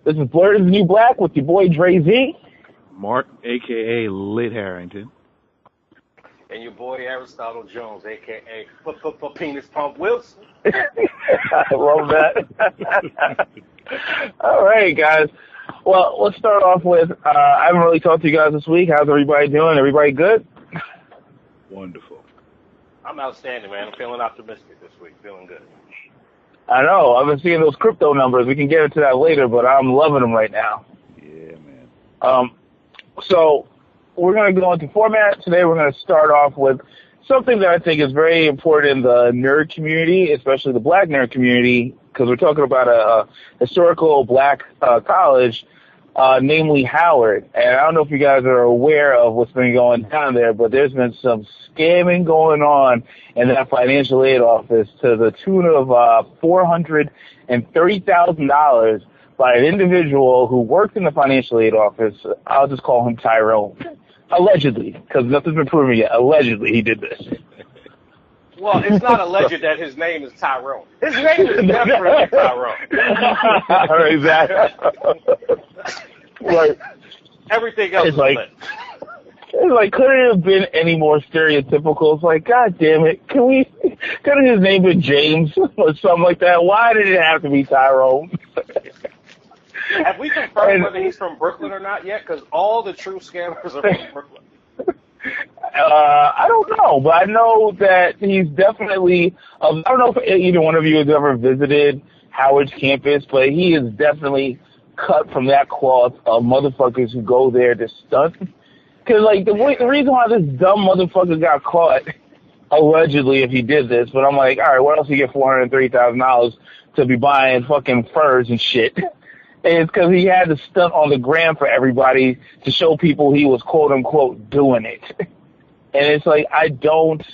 This is Blerd is the New Black with your boy Dre Z. Mark, a.k.a. Lit Harrington. And your boy Aristotle Jones, a.k.a. Penis Pump Wilson. I love that. All right, guys. Well, let's start off with, I haven't really talked to you guys this week. How's everybody doing? Everybody good? Wonderful. I'm outstanding, man. I'm feeling optimistic this week. Feeling good. I know. I've been seeing those crypto numbers. We can get into that later, but I'm loving them right now. Yeah, man. So we're going to go into format. Today we're going to start off with something that I think is very important in the nerd community, especially the black nerd community, because we're talking about a historical black college, namely Howard. And I don't know if you guys are aware of what's been going down there, but there's been some scamming going on in that financial aid office to the tune of $430,000 by an individual who worked in the financial aid office. I'll just call him Tyrone. Allegedly, because nothing's been proven yet. Allegedly, he did this. Well, it's not alleged that his name is Tyrone. His name is definitely Tyrone. Exactly. Like, everything else is lit. It's like, couldn't it have been any more stereotypical? It's like, God damn it, couldn't his name been James or something like that? Why did it have to be Tyrone? Have we confirmed whether he's from Brooklyn or not yet? Because all the true scammers are from Brooklyn. I don't know, but I know that he's definitely, I don't know if either one of you has ever visited Howard's campus, but he is definitely cut from that cloth of motherfuckers who go there to stunt. Because, like, the reason why this dumb motherfucker got caught, allegedly, if he did this, but I'm like, all right, what else you get $430,000 to be buying fucking furs and shit? It's because he had to stunt on the gram for everybody to show people he was, quote unquote, doing it. And it's like, I don't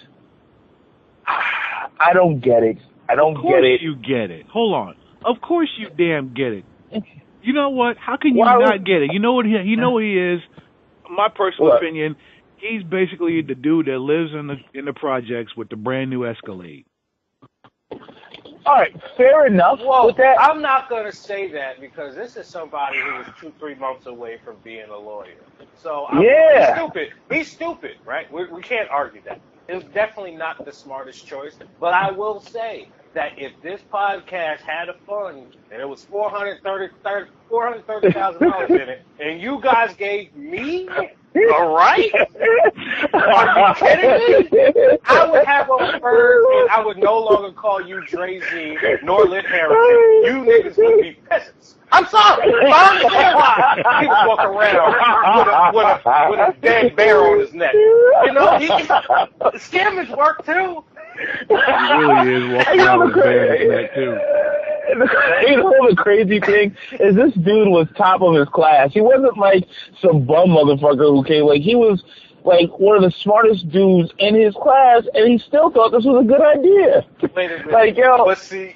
get it. I don't get it. Of course you get it. Hold on. Of course you damn get it. You know what? How can you not get it? You know what he is? My personal opinion, he's basically the dude that lives in the projects with the brand new Escalade. All right, fair enough. Well, with that, I'm not going to say that because this is somebody who was 2-3 months away from being a lawyer. So he's stupid, right? We can't argue that. It was definitely not the smartest choice. But I will say that if this podcast had a fund and it was $430,000 in it, and you guys gave me a right, are you kidding me? I would have a bird and I would no longer call you Dre Z nor Lit Harrington. You niggas would be peasants. I'm sorry. I understand why he was walking around with a dead bear on his neck. You know, scammers work too. He really is walking around with a bear on his neck too. You know, the crazy thing is this dude was top of his class. He wasn't like some bum motherfucker who came. Like, he was like one of the smartest dudes in his class, and he still thought this was a good idea. Wait a minute. Like, yo. But see,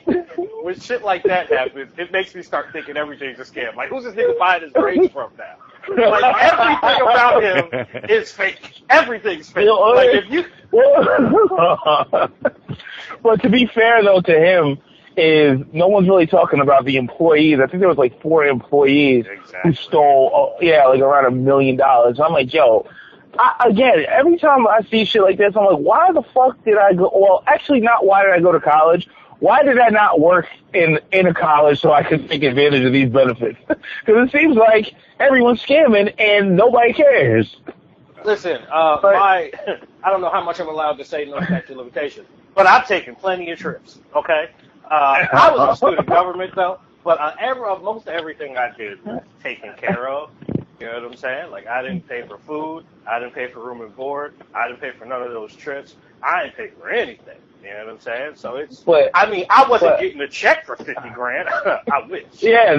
when shit like that happens, it makes me start thinking everything's a scam. Like, who's this nigga buying his grades from now? Like, everything about him is fake. Everything's fake. Like, if you... But to be fair, though, to him, is no one's really talking about the employees. I think there was like 4 employees who stole, like around $1 million. I'm like, yo, again, every time I see shit like this, I'm like, why the fuck did I go? Well, actually, not why did I go to college? Why did I not work in a college so I could take advantage of these benefits? Because it seems like everyone's scamming and nobody cares. Listen, I don't know how much I'm allowed to say no statute of limitations, but I've taken plenty of trips, okay? I was a student government, though, but most everything I did was taken care of. You know what I'm saying? Like, I didn't pay for food. I didn't pay for room and board. I didn't pay for none of those trips. I didn't pay for anything. You know what I'm saying? So I wasn't getting a check for $50,000. I wish. Yeah,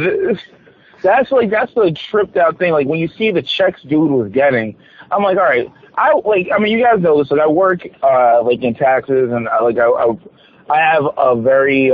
that's the tripped out thing. Like, when you see the checks dude was getting, I'm like, all right. You guys know this. Like, I work in taxes, and I have a very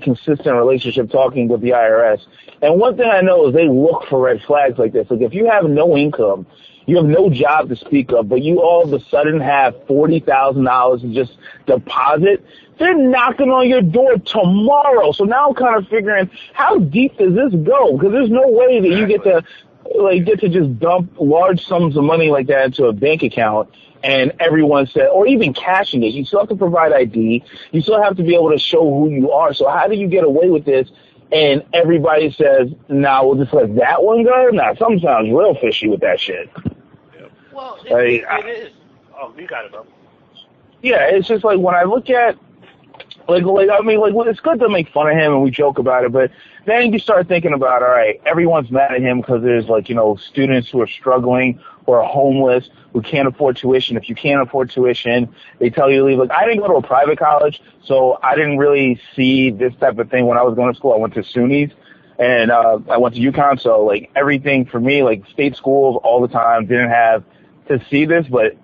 consistent relationship talking with the IRS. And one thing I know is they look for red flags like this. Like, if you have no income, you have no job to speak of, but you all of a sudden have $40,000 to just deposit They're knocking on your door tomorrow. So now I'm kind of figuring, how deep does this go? Because there's no way that you get to just dump large sums of money like that into a bank account and everyone said, or even cashing it. You still have to provide ID. You still have to be able to show who you are. So how do you get away with this? And everybody says, nah, we'll just let that one go? Nah, something sounds real fishy with that shit. Well, it is. Oh, you got it, bro. Yeah, it's just like when I look at, it's good to make fun of him and we joke about it, but then you start thinking about, all right, everyone's mad at him because there's students who are struggling, who are homeless, who can't afford tuition. If you can't afford tuition, they tell you to leave. Like, I didn't go to a private college, so I didn't really see this type of thing when I was going to school. I went to SUNY's and I went to UConn, so everything for me, state schools all the time, didn't have to see this, but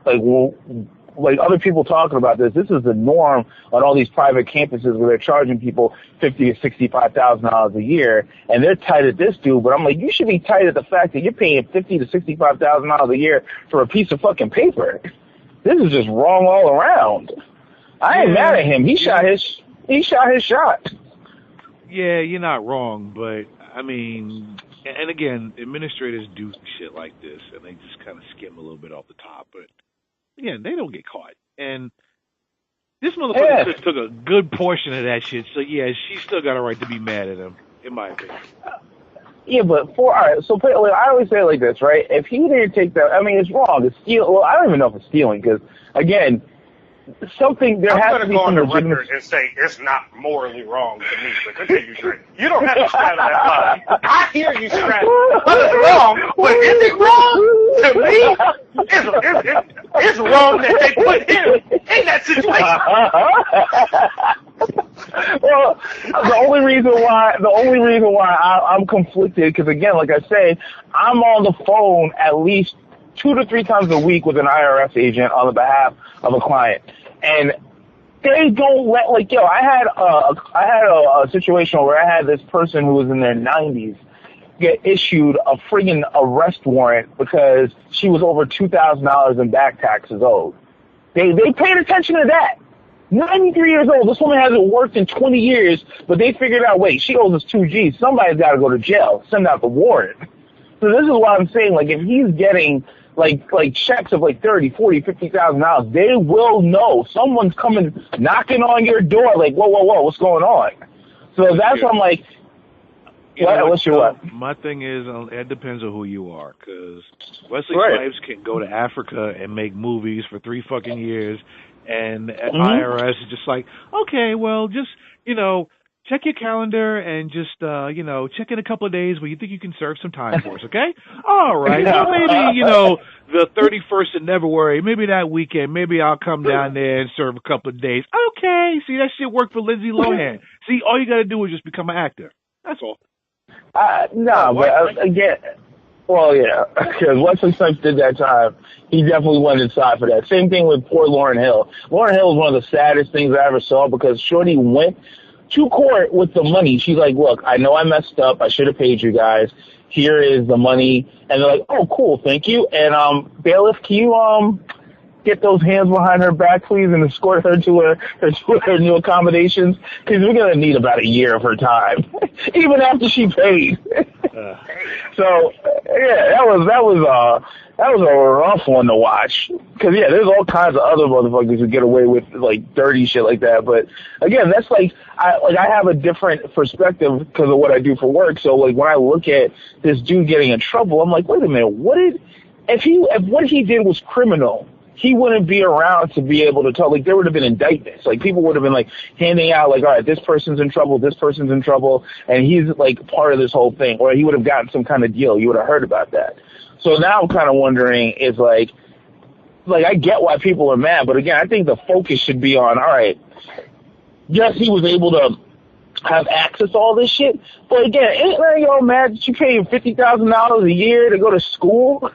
other people talking about this is the norm on all these private campuses where they're charging people $50,000 to $65,000 a year, and they're tight at this dude. But I'm like, you should be tight at the fact that you're paying $50,000 to $65,000 a year for a piece of fucking paper. This is just wrong all around. I ain't mad at him. He shot his shot. Yeah, you're not wrong, but I mean, and again, administrators do shit like this, and they just kind of skim a little bit off the top, but. Again, they don't get caught. And this motherfucker took a good portion of that shit. So, yeah, she still got a right to be mad at him, in my opinion. Yeah, but I always say it like this, right? If he didn't take that, I mean, it's wrong. It's stealing. Well, I don't even know if it's stealing because, again, there has to be some legitimate. I'm going to go on the record and say it's not morally wrong to me, but continue, Drake. You don't have to straddle that line. I hear you straddle. But it's wrong. But is it wrong to me? It's wrong that they put him in that situation. Well, the only reason why I'm conflicted, because again, like I said, I'm on the phone at least 2 to 3 times a week with an IRS agent on the behalf of a client, and they don't let I had a situation where I had this person who was in their 90s get issued a friggin' arrest warrant because she was over $2,000 in back taxes owed. They paid attention to that. 93 years old. This woman hasn't worked in 20 years, but they figured out, wait, she owes us 2 G's. Somebody's got to go to jail. Send out the warrant. So this is what I'm saying. If he's getting checks of $30,000, $40,000, $50,000, they will know someone's coming knocking on your door. Whoa, what's going on? So that's what I'm like. What's your what? My thing is, it depends on who you are, because Wesley Snipes can go to Africa and make movies for 3 fucking years, and IRS is just like, okay, well, just, check your calendar and just, check in a couple of days where you think you can serve some time for us, okay? All right. Well, maybe, the 31st of February, maybe that weekend, maybe I'll come down there and serve a couple of days. Okay. See, that shit worked for Lindsay Lohan. See, all you got to do is just become an actor. That's all. Again, well, yeah, because Wesley Snipes did that time. He definitely went inside for that. Same thing with poor Lauryn Hill. Lauryn Hill was one of the saddest things I ever saw because Shorty went to court with the money. She's like, look, I know I messed up. I should have paid you guys. Here is the money. And they're like, oh, cool, thank you. And bailiff, can you get those hands behind her back, please, and escort her to her new accommodations? Because we're going to need about a year of her time, even after she paid. So, yeah, that was a rough one to watch. Because, yeah, there's all kinds of other motherfuckers who get away with, dirty shit like that. But, again, that's I have a different perspective because of what I do for work. So, when I look at this dude getting in trouble, I'm like, wait a minute, if what he did was criminal, he wouldn't be around to be able to tell. There would have been indictments. People would have been handing out all right, this person's in trouble, and he's part of this whole thing, or he would have gotten some kind of deal. You would have heard about that. So now I'm kind of wondering is I get why people are mad, but again, I think the focus should be on, all right, yes, he was able to have access to all this shit, but again, ain't y'all mad that you pay him $50,000 a year to go to school?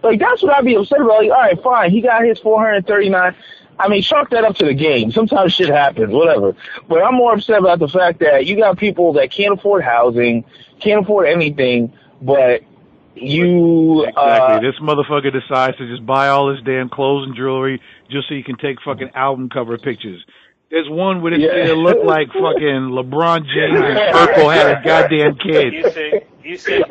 That's what I'd be upset about. All right, fine, he got his 439. I mean, chalk that up to the game. Sometimes shit happens, whatever. But I'm more upset about the fact that you got people that can't afford housing, can't afford anything, but you... Exactly. This motherfucker decides to just buy all his damn clothes and jewelry just so he can take fucking album cover pictures. There's one where it looked like fucking LeBron James and Urkel had a goddamn kid. You see,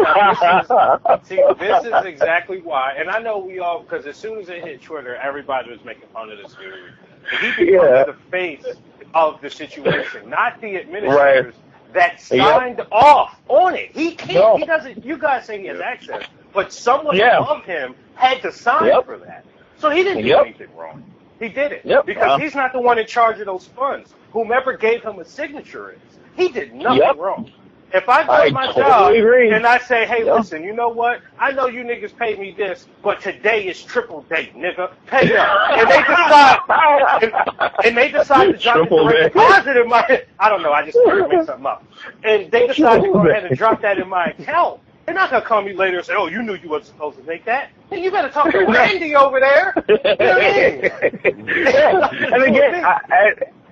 this is exactly why. And I know we all, because as soon as it hit Twitter, everybody was making fun of this dude. He becomes the face of the situation, not the administrators that signed off on it. He can't. He doesn't. You guys say he has access, but someone above him had to sign for that. So he didn't do anything wrong. He did it because he's not the one in charge of those funds. Whomever gave him a signature is. He did nothing wrong. If I go to my job and I say, hey, listen, you know what? I know you niggas paid me this, but today is triple date, nigga. Pay up. And they decide to drop the deposit in my, I don't know, I just made something up. And they decide to go ahead and drop that in my account. They're not going to call me later and say, oh, you knew you wasn't supposed to make that. Hey, you better talk to Randy over there. You know what I mean?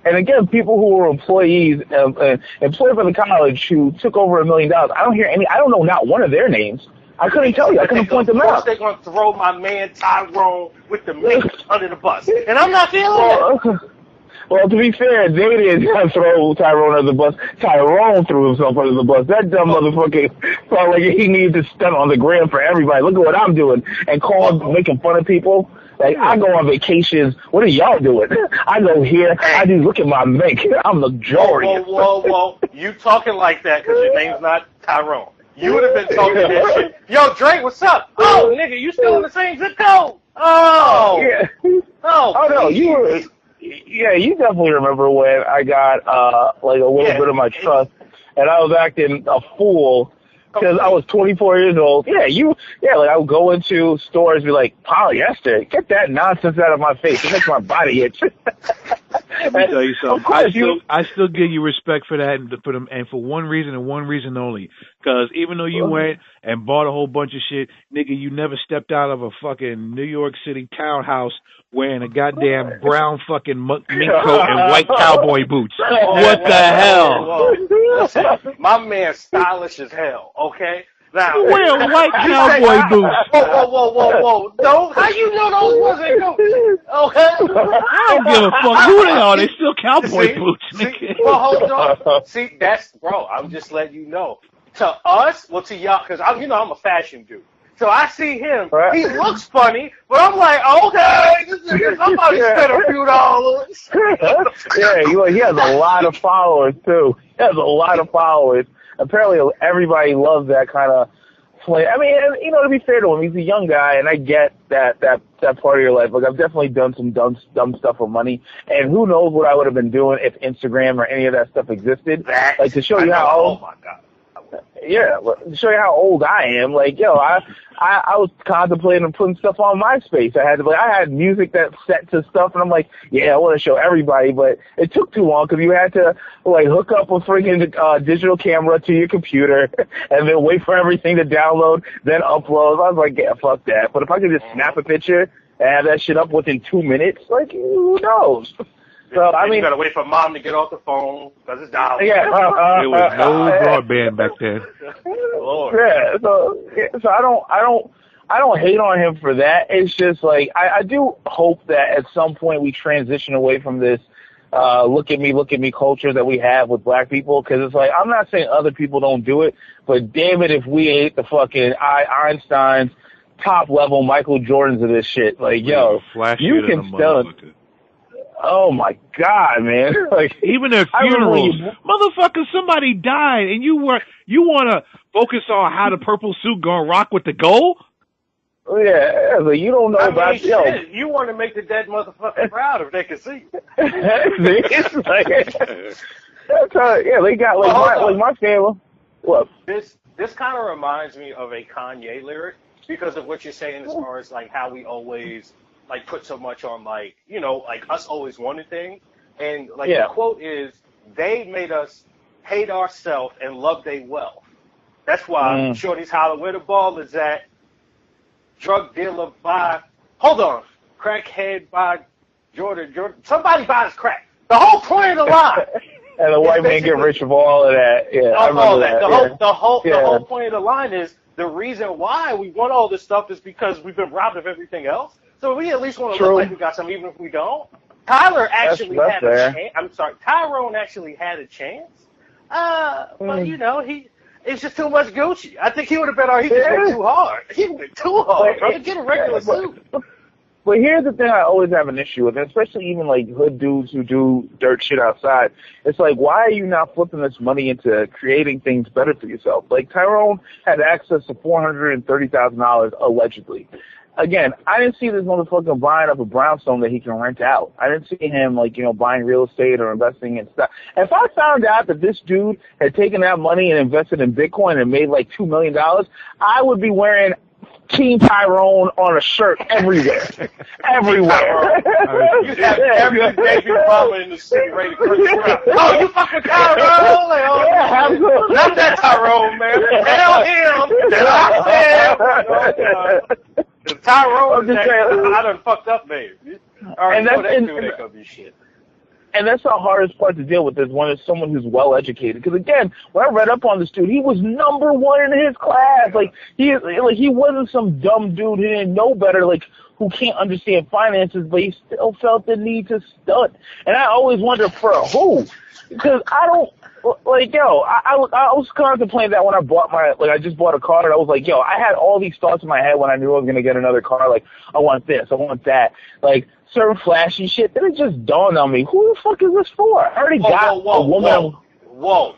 And again, people who were employees, employed by the college who took over $1 million, I don't know not one of their names. I couldn't tell you. I couldn't point them out. They're going to throw my man Tyrone with the mix under the bus. And I'm not feeling it. Well, to be fair, they didn't throw Tyrone under the bus. Tyrone threw himself under the bus. That dumb motherfucker felt like he needed to stunt on the gram for everybody. Look at what I'm doing. And making fun of people. Like, I go on vacations. What are y'all doing? I go here. I do look at my make. I'm luxurious. Whoa. You talking like that because your name's not Tyrone. You would have been talking that shit. Yo, Drake, what's up? Oh, nigga, you still in the same zip code? Oh. Yeah. Oh, no, you were... Yeah, you definitely remember when I got like a little bit of my trust, and I was acting a fool because I was 24 years old. Like I would go into stores and be like, polyester, get that nonsense out of my face. It makes my body itch. Let me tell you something. I still give you respect for that and for one reason and one reason only. Because even though you went and bought a whole bunch of shit, nigga, you never stepped out of a fucking New York City townhouse wearing a goddamn brown fucking mink coat and white cowboy boots. What the hell? Listen, my man's stylish as hell, okay? Now, wearing white cowboy boots. Whoa. No, how you know those wasn't good? Okay? I don't give a fuck who they are. They still cowboy boots, nigga. Well, hold on. See, I'm just letting you know. To us, to y'all, because I'm a fashion dude. So I see him. Right. He looks funny, but I'm like, okay, somebody spent a few dollars. He has a lot of followers, too. He has a lot of followers. Apparently, everybody loves that kind of play. I mean, to be fair to him, he's a young guy, and I get that part of your life. Like, I've definitely done some dumb stuff for money, and who knows what I would have been doing if Instagram or any of that stuff existed. Like, to show you how old. Oh, my God. Yeah, to show you how old I am, like, I was contemplating putting stuff on MySpace. I had music that's set to stuff, and I'm like, I want to show everybody, but it took too long because you had to, hook up a freaking digital camera to your computer and then wait for everything to download, then upload. I was like, fuck that. But if I could just snap a picture and have that shit up within 2 minutes, like, who knows? So, you gotta wait for mom to get off the phone because it's down. There was no broadband back then. Lord. So I don't hate on him for that. It's just like I do hope that at some point we transition away from this look at me culture that we have with black people, because it's like, I'm not saying other people don't do it, but damn it if we ain't the fucking Einsteins, top level Michael Jordans of this shit. Like, you can still. Oh my God, man! Like, even at funerals, motherfucker, somebody died, and you want to focus on how the purple suit gonna rock with the gold? Yeah, but you don't know about shit. You want to make the dead motherfucker proud if they can see. It's like, they got my family. Look, this kind of reminds me of a Kanye lyric because of what you're saying as far as like how we always put so much on us always wanting things, and the quote is, they made us hate ourselves and love their wealth. That's why Shorty's holler where the ball is at. Drug dealer by, crackhead by Jordan. Somebody buys crack. The whole point of the line. And the white man get rich of all of that. Yeah, all that. The whole point of the line is the reason why we want all this stuff is because we've been robbed of everything else. So we at least want to look like we got some, even if we don't. Tyler actually had a chance. I'm sorry, Tyrone actually had a chance. But you know, it's just too much Gucci. I think he would have been, he just went too hard. He went too hard, brother. Get a regular suit. But here's the thing I always have an issue with, especially even like hood dudes who do dirt shit outside. It's like, why are you not flipping this money into creating things better for yourself? Like Tyrone had access to $430,000 allegedly. Again, I didn't see this motherfucker buying up a brownstone that he can rent out. I didn't see him, like, you know, buying real estate or investing in stuff. If I found out that this dude had taken that money and invested in Bitcoin and made like $2 million, I would be wearing Team Tyrone on a shirt everywhere. Everywhere. You have every baby mama in the city ready to crush you out. Oh, you fucking Tyrone? Like, oh, yeah, absolutely. Not that Tyrone, man. Tell him that I said. Tyrone, I done fucked up, baby. And that's the hardest part to deal with is when it's someone who's well educated. Because again, when I read up on this dude, he was number one in his class. Like he wasn't some dumb dude who didn't know better, like who can't understand finances, but he still felt the need to stunt. And I always wonder for who, because I don't. Like, yo, I was contemplating that when I bought I just bought a car, and I was like, yo, I had all these thoughts in my head when I knew I was going to get another car. Like, I want this, I want that. Like, certain flashy shit. Then it just dawned on me, who the fuck is this for? I already got a woman. Whoa.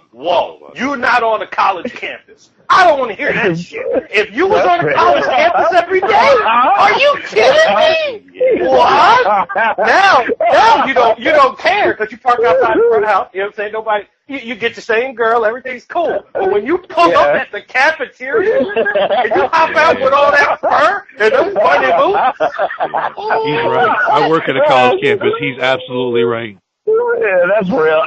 You're not on a college campus. I don't want to hear that shit. If you was on a college campus every day, are you kidding me? What? Now you don't care because you park outside the front house. You know what I'm saying? Nobody. You get the same girl, everything's cool. But when you pull up at the cafeteria and you hop out with all that fur and those bunny boots. He's right. I work at a college campus. He's absolutely right. Yeah, that's real.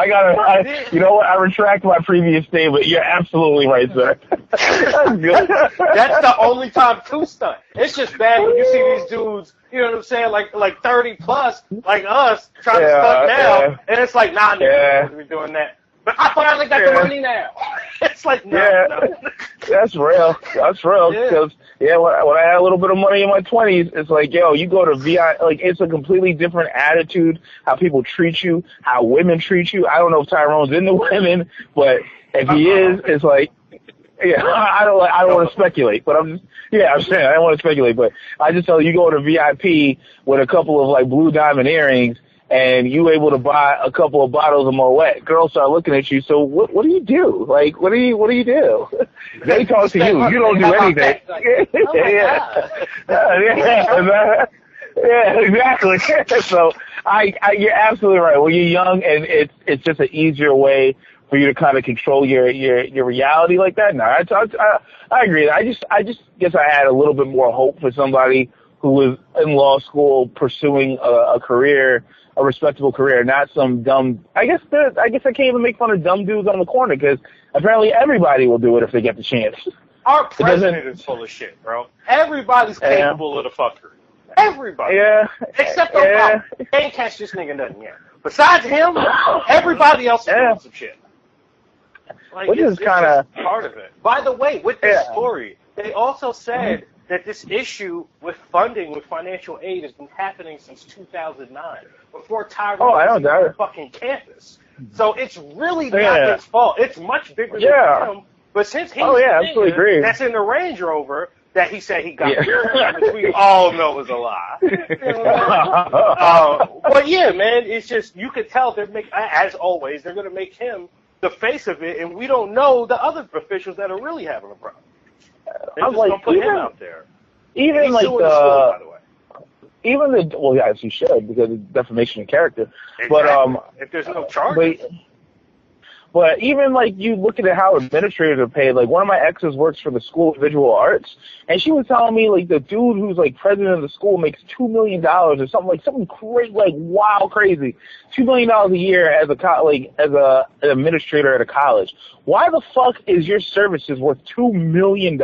You know what? I retract my previous statement. You're absolutely right, sir. That's good. That's the only time to stunt. It's just bad when you see these dudes, you know what I'm saying, like 30 plus, like us, trying to stunt now, and it's like, nah, nigga, we're doing that. But I finally got the money now. It's like, no. That's real. That's real. Because, when I had a little bit of money in my 20s, it's like, yo, you go to VI, like, it's a completely different attitude, how people treat you, how women treat you. I don't know if Tyrone's into women, but if he is, it's like, I don't want to speculate, but I'm saying, I don't want to speculate, but I just tell you go to VIP with a couple of, like, blue diamond earrings, and you able to buy a couple of bottles of Moet, girls start looking at you. So what do you do? Like, what do you do? They talk to you. You don't do anything. Yeah, exactly. So you're absolutely right. When you're young, and it's just an easier way for you to kind of control your reality like that. No, I agree. I just guess I had a little bit more hope for somebody who was in law school pursuing a career. A respectable career, not some dumb. I guess I can't even make fun of dumb dudes on the corner because apparently everybody will do it if they get the chance. Our president is full of shit, bro. Everybody's capable of the fuckery. Everybody. Yeah. Except Obama. They ain't catch this nigga nothing yet. Besides him, everybody else is doing some shit. Like, which is kind of part of it. By the way, with this story, they also said that this issue with funding with financial aid has been happening since 2009, before Tyrone was on the fucking campus. So it's really not his fault. It's much bigger than him. But since he's that's in the Range Rover that he said he got, which we all know is a lie. But yeah, man, it's just, you could tell as always, they're going to make him the face of it, and we don't know the other officials that are really having a problem. They're just gonna put him out there. Even he's like suing the school, by the way. Yes, he should because of defamation of character. Exactly. But if there's no charges. But even like you looking at how administrators are paid, like one of my exes works for the School of Visual Arts, and she was telling me like the dude who's like president of the school makes $2 million or something crazy, like wild crazy, $2 million a year as an administrator at a college. Why the fuck is your services worth $2 million?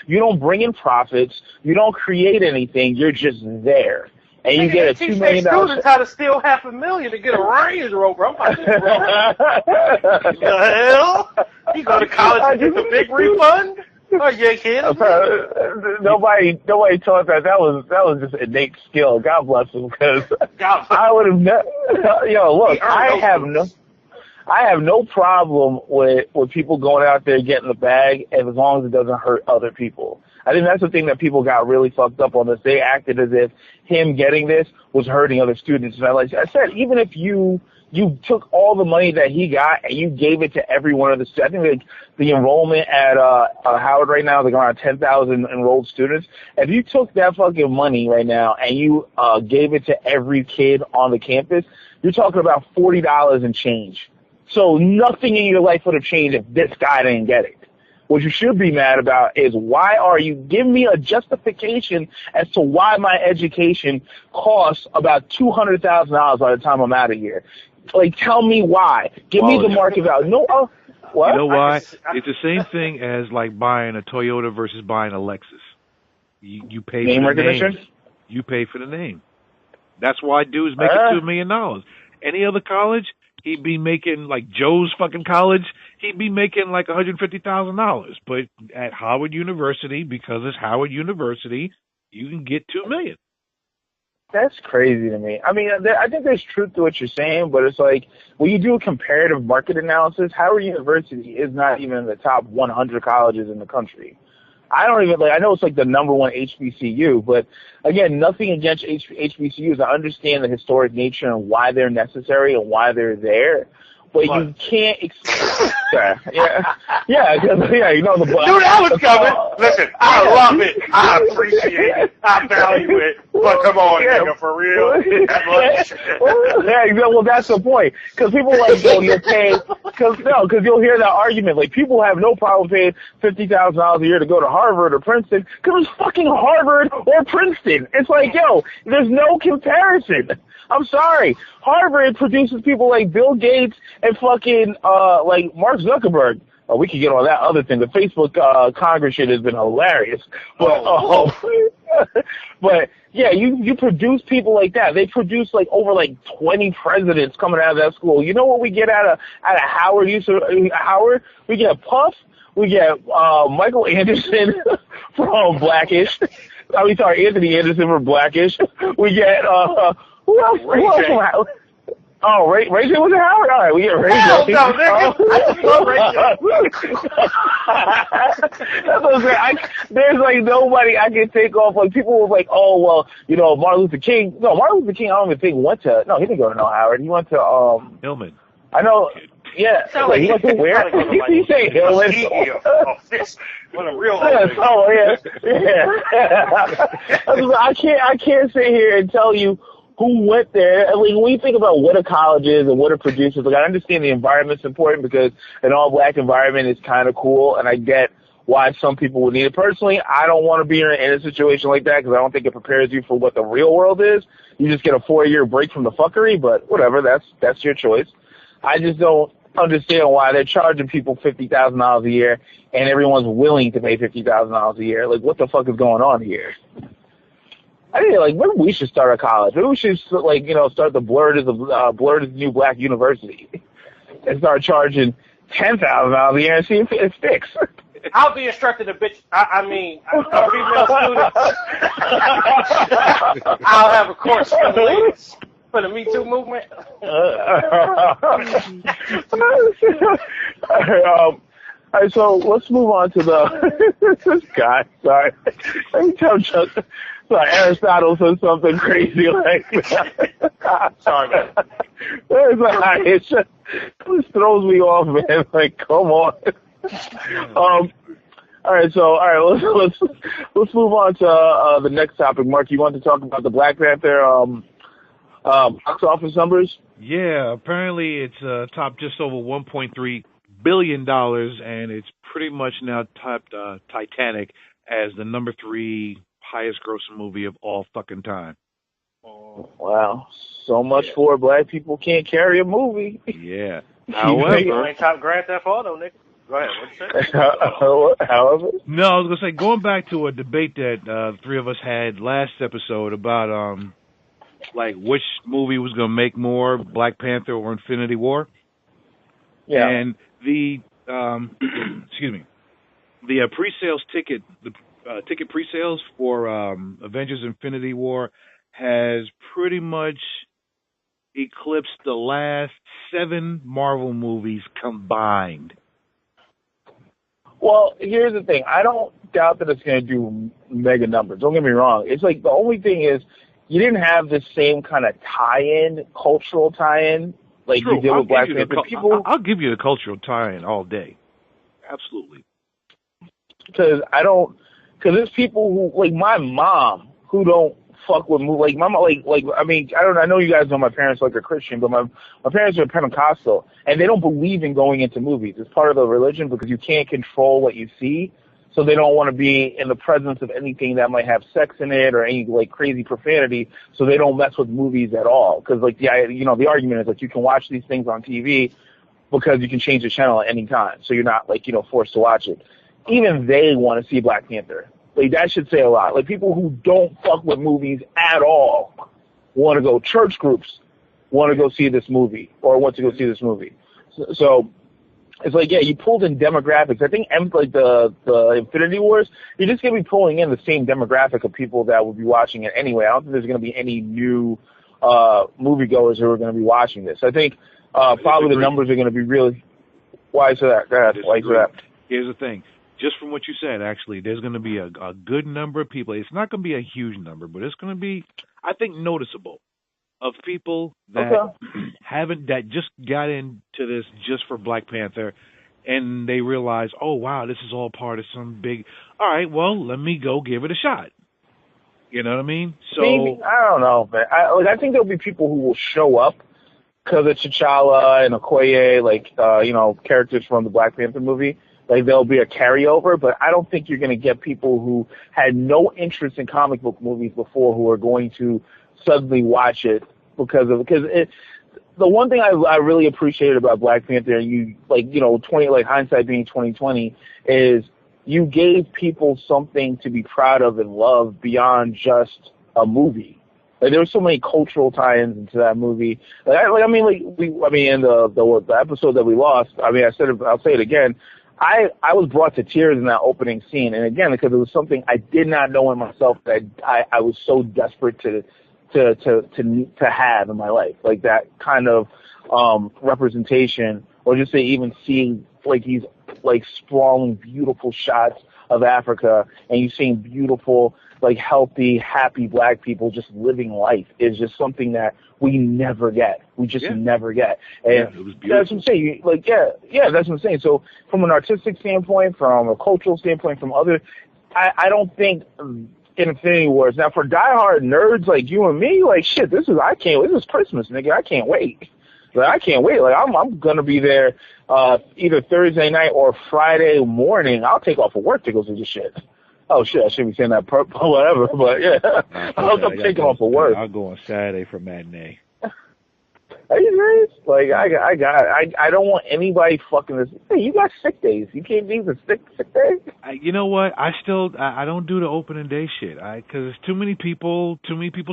You don't bring in profits, you don't create anything, you're just there. And you get a $2 million. Students how to steal $500,000 to get a Range Rover. I'm like, what the hell? You go to college and get the big refund? Oh, yeah, kid. Nobody taught that. That was just innate skill. God bless him, because I would have never. Yo, look, I have no problem with people going out there getting the bag as long as it doesn't hurt other people. I think that's the thing that people got really fucked up on this. They acted as if him getting this was hurting other students. And like I said, even if you took all the money that he got and you gave it to every one of the students. I think like the enrollment at Howard right now is like around 10,000 enrolled students. If you took that fucking money right now and you gave it to every kid on the campus, you're talking about $40 and change. So nothing in your life would have changed if this guy didn't get it. What you should be mad about is why are you give me a justification as to why my education costs about $200,000 by the time I'm out of here. Like, tell me why. Give me the market value. No, what? You know why? It's the same thing as like buying a Toyota versus buying a Lexus. You pay name for the recognition. name. You pay for the name. That's why dudes make $2 million. Any other college, he'd be making, like Joe's fucking college, he'd be making like $150,000. But at Howard University, because it's Howard University, you can get $2 million. That's crazy to me. I mean, I think there's truth to what you're saying, but it's like when you do a comparative market analysis, Howard University is not even in the top 100 colleges in the country. I don't even I know it's like the number one HBCU, but again, nothing against HBCUs. I understand the historic nature and why they're necessary and why they're there. But you can't expect yeah, you know the dude, I was coming. Listen, I love it. I appreciate it. I value it. But come on, nigga, for real. Well, that's the point. Because people you'll pay. Because you'll hear that argument. Like, people have no problem paying $50,000 a year to go to Harvard or Princeton because it's fucking Harvard or Princeton. It's like, there's no comparison. I'm sorry. Harvard produces people like Bill Gates and fucking like Mark Zuckerberg. Oh, we could get on that other thing. The Facebook Congress shit has been hilarious. But but yeah, you produce people like that. They produce like over 20 presidents coming out of that school. You know what we get out of Howard? Howard, we get Puff. We get Michael Anderson from Blackish. Anthony Anderson from Blackish. We get who else from Howard? Oh, Ray J was at Howard? All right, we get Ray J. Hell no, nigga. That's what I'm saying. There's nobody I can take off. Like, people were like, oh, well, Martin Luther King. No, Martin Luther King, I don't even think he didn't go to Howard. He went to, Hillman. I know. Yeah, he went to where? He say Hillman. What a real I can't sit here and tell you who went there. I mean, when you think about what a college is and what it produces, I understand the environment's important because an all-black environment is kind of cool, and I get why some people would need it. Personally, I don't want to be in a situation like that because I don't think it prepares you for what the real world is. You just get a 4-year break from the fuckery, but whatever, that's your choice. I just don't understand why they're charging people $50,000 a year and everyone's willing to pay $50,000 a year. Like, what the fuck is going on here? I think maybe we should start a college. Maybe we should start the Blerd is the new black university and start charging $10,000 a year and see if it sticks. I'll be instructing a bitch. A female student. I'll have a course for the ladies. For the Me Too movement. All right, so let's move on to this guy. Sorry. Let me tell Chuck. Sorry, Aristotle said something crazy like that. Sorry, man. It just throws me off, man. Like, come on. All right, let's move on to the next topic. Mark, you want to talk about the Black Panther box office numbers? Yeah, apparently it's topped just over $1.3 billion, and it's pretty much now topped Titanic as the number 3 highest grossing movie of all fucking time. Wow. So much for black people can't carry a movie. Yeah. However, ain't top Grand Theft Auto, nigga. Go ahead. What you say? However? No, I was going to say, going back to a debate that the three of us had last episode about which movie was going to make more, Black Panther or Infinity War. Yeah. And the excuse me, The pre-sales ticket pre-sales for Avengers: Infinity War has pretty much eclipsed the last 7 Marvel movies combined. Well, here's the thing. I don't doubt that it's going to do mega numbers. Don't get me wrong. It's like the only thing is you didn't have the same kind of tie-in, cultural tie-in, like True. you did with Black Panther. I'll give you the cultural tie-in all day. Absolutely. Because there's people who, like my mom, who don't fuck with movies. Like my mom, I know you guys know my parents like are Christian, but my parents are Pentecostal, and they don't believe in going into movies. It's part of the religion because you can't control what you see, so they don't want to be in the presence of anything that might have sex in it or any like crazy profanity, so they don't mess with movies at all. Because like the argument is like you can watch these things on TV because you can change the channel at any time, so you're not like forced to watch it. Even they want to see Black Panther. Like, that should say a lot. Like, people who don't fuck with movies at all want to go. Church groups want to go see this movie or want to go see this movie. So it's like, yeah, you pulled in demographics. I think, like, the Infinity Wars, you're just going to be pulling in the same demographic of people that will be watching it anyway. I don't think there's going to be any new moviegoers who are going to be watching this. I think probably the numbers are going to be really... Why is that? Why is that? Here's the thing. Just from what you said, actually, there's going to be a good number of people. It's not going to be a huge number, but it's going to be, I think, noticeable of people that that just got into this just for Black Panther, and they realize, oh wow, this is all part of some big. All right, well, let me go give it a shot. You know what I mean? So maybe, I don't know, man. I think there'll be people who will show up because of T'Challa and Okoye, like characters from the Black Panther movie. Like, there'll be a carryover, but I don't think you're going to get people who had no interest in comic book movies before who are going to suddenly watch it because the one thing I really appreciated about Black Panther, and hindsight being 2020, is you gave people something to be proud of and love beyond just a movie. Like, there were so many cultural tie-ins into that movie. In the episode that we lost, I'll say it again. I was brought to tears in that opening scene, and again, because it was something I did not know in myself that I was so desperate to have in my life, like that kind of representation, or just say even seeing like these like sprawling, beautiful shots of Africa, and you seeing beautiful, like healthy, happy Black people just living life is just something that we never get. We just never get. And it was beautiful. That's what I'm saying. Like, that's what I'm saying. So from an artistic standpoint, from a cultural standpoint, from other, I don't think Infinity Wars. Now, for diehard nerds like you and me, like, shit, this is Christmas, nigga. I can't wait. Like, I can't wait. Like, I'm gonna be there either Thursday night or Friday morning. I'll take off of work to go see this shit. Oh shit, I shouldn't be saying that or whatever, but yeah, I'm taking off of work. I'll go on Saturday for matinee. Are you serious? Like, I don't want anybody fucking this. Hey, you got sick days. You can't leave a sick day. You know what? I don't do the opening day shit. Because there's too many people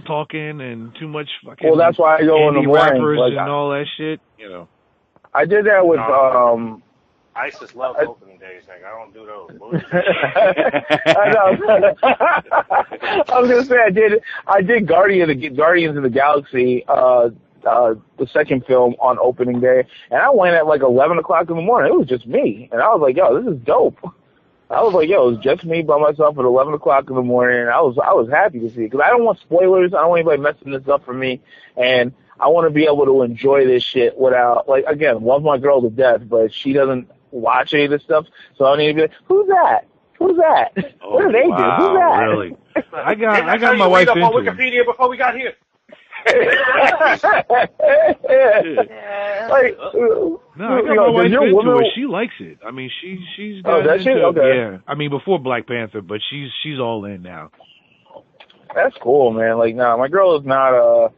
talking, and too much fucking. Well, that's why I go in the morning. Rappers like, and all that shit. I did that with ISIS loves opening days, nigga. I don't do those. I know. I was gonna say I did Guardians of the Galaxy, the second film on opening day, and I went at like 11 o'clock in the morning. It was just me, and I was like, yo, this is dope. I was like, yo, it was just me by myself at 11 o'clock in the morning, and I was happy to see it because I don't want spoilers. I don't want anybody messing this up for me, and I want to be able to enjoy this shit without, like, again, love my girl to death, but she doesn't watch any of this stuff, so I need to be like, who's that? What do they do? Who's that? Really? I got my wife into on Wikipedia before we got here. I got my wife into it. She likes it. I mean, she's got into it. Okay. Yeah. I mean, before Black Panther, but she's all in now. That's cool, man. Like, no, my girl is not.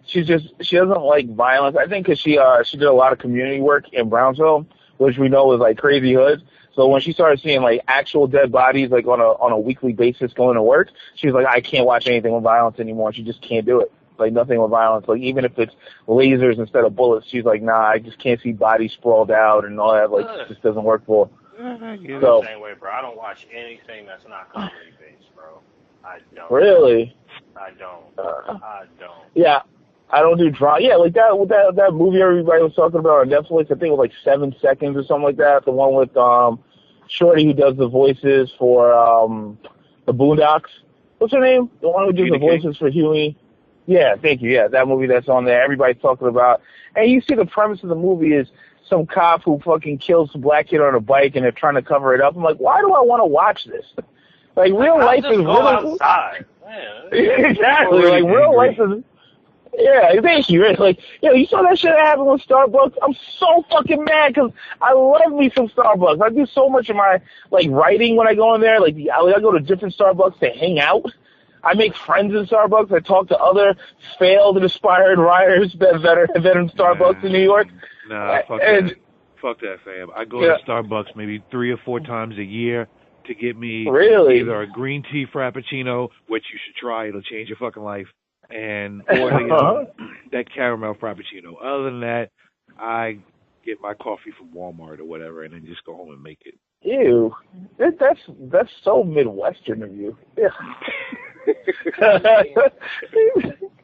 She doesn't like violence. I think because she did a lot of community work in Brownsville, which we know is like crazy hood. So when she started seeing like actual dead bodies like on a weekly basis going to work, she was like, I can't watch anything with violence anymore. She just can't do it. Like, nothing with violence. Like, even if it's lasers instead of bullets, she's like, nah, I just can't see bodies sprawled out and all that. Like, it just doesn't work for her. I get the same way, bro. I don't watch anything that's not comedy based, bro. I don't. Really? I don't. Yeah, I don't do drama. Yeah, like that movie everybody was talking about on Netflix. I think it was like 7 Seconds or something like that. The one with Shorty who does the voices for the Boondocks. What's her name? The one who does the voices for Huey. Yeah, thank you. Yeah, that movie that's on there. Everybody's talking about. And you see the premise of the movie is some cop who fucking kills some black kid on a bike and they're trying to cover it up. I'm like, why do I want to watch this? Like, real life is real. Outside. Exactly. Like, real life is. Yeah, thank you. Like, you saw that shit that happened with Starbucks? I'm so fucking mad because I love me some Starbucks. I do so much of my, like, writing when I go in there. Like, I go to different Starbucks to hang out. I make friends in Starbucks. I talk to other failed and aspired writers that are in Starbucks in New York. Nah, fuck that. Fuck that, fam. I go to Starbucks maybe 3 or 4 times a year to get me either a green tea frappuccino, which you should try. It'll change your fucking life. Or that caramel frappuccino. Other than that, I get my coffee from Walmart or whatever, and then just go home and make it. Ew, that's so Midwestern of you. Yeah. Dre,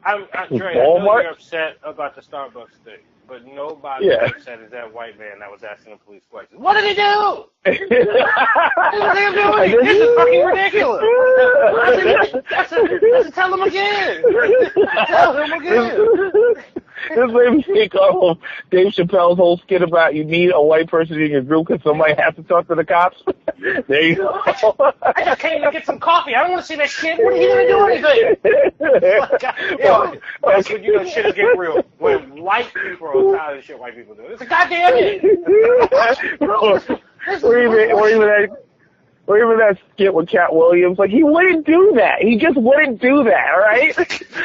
I know you're upset about the Starbucks thing, but nobody is upset as that white man that was asking the police questions. What did he do? What did he do? This is fucking ridiculous. I said, tell him again. Tell him again. This made me think of Dave Chappelle's whole skit about you need a white person in your group because somebody has to talk to the cops. There you go. I just came to get some coffee. I don't want to see that shit. What are you going to do anything? That's when you know shit is getting real. When white people are tired of the shit white people do. It's a goddamn it. Or even that skit with Cat Williams, like, he wouldn't do that. He just wouldn't do that, all right?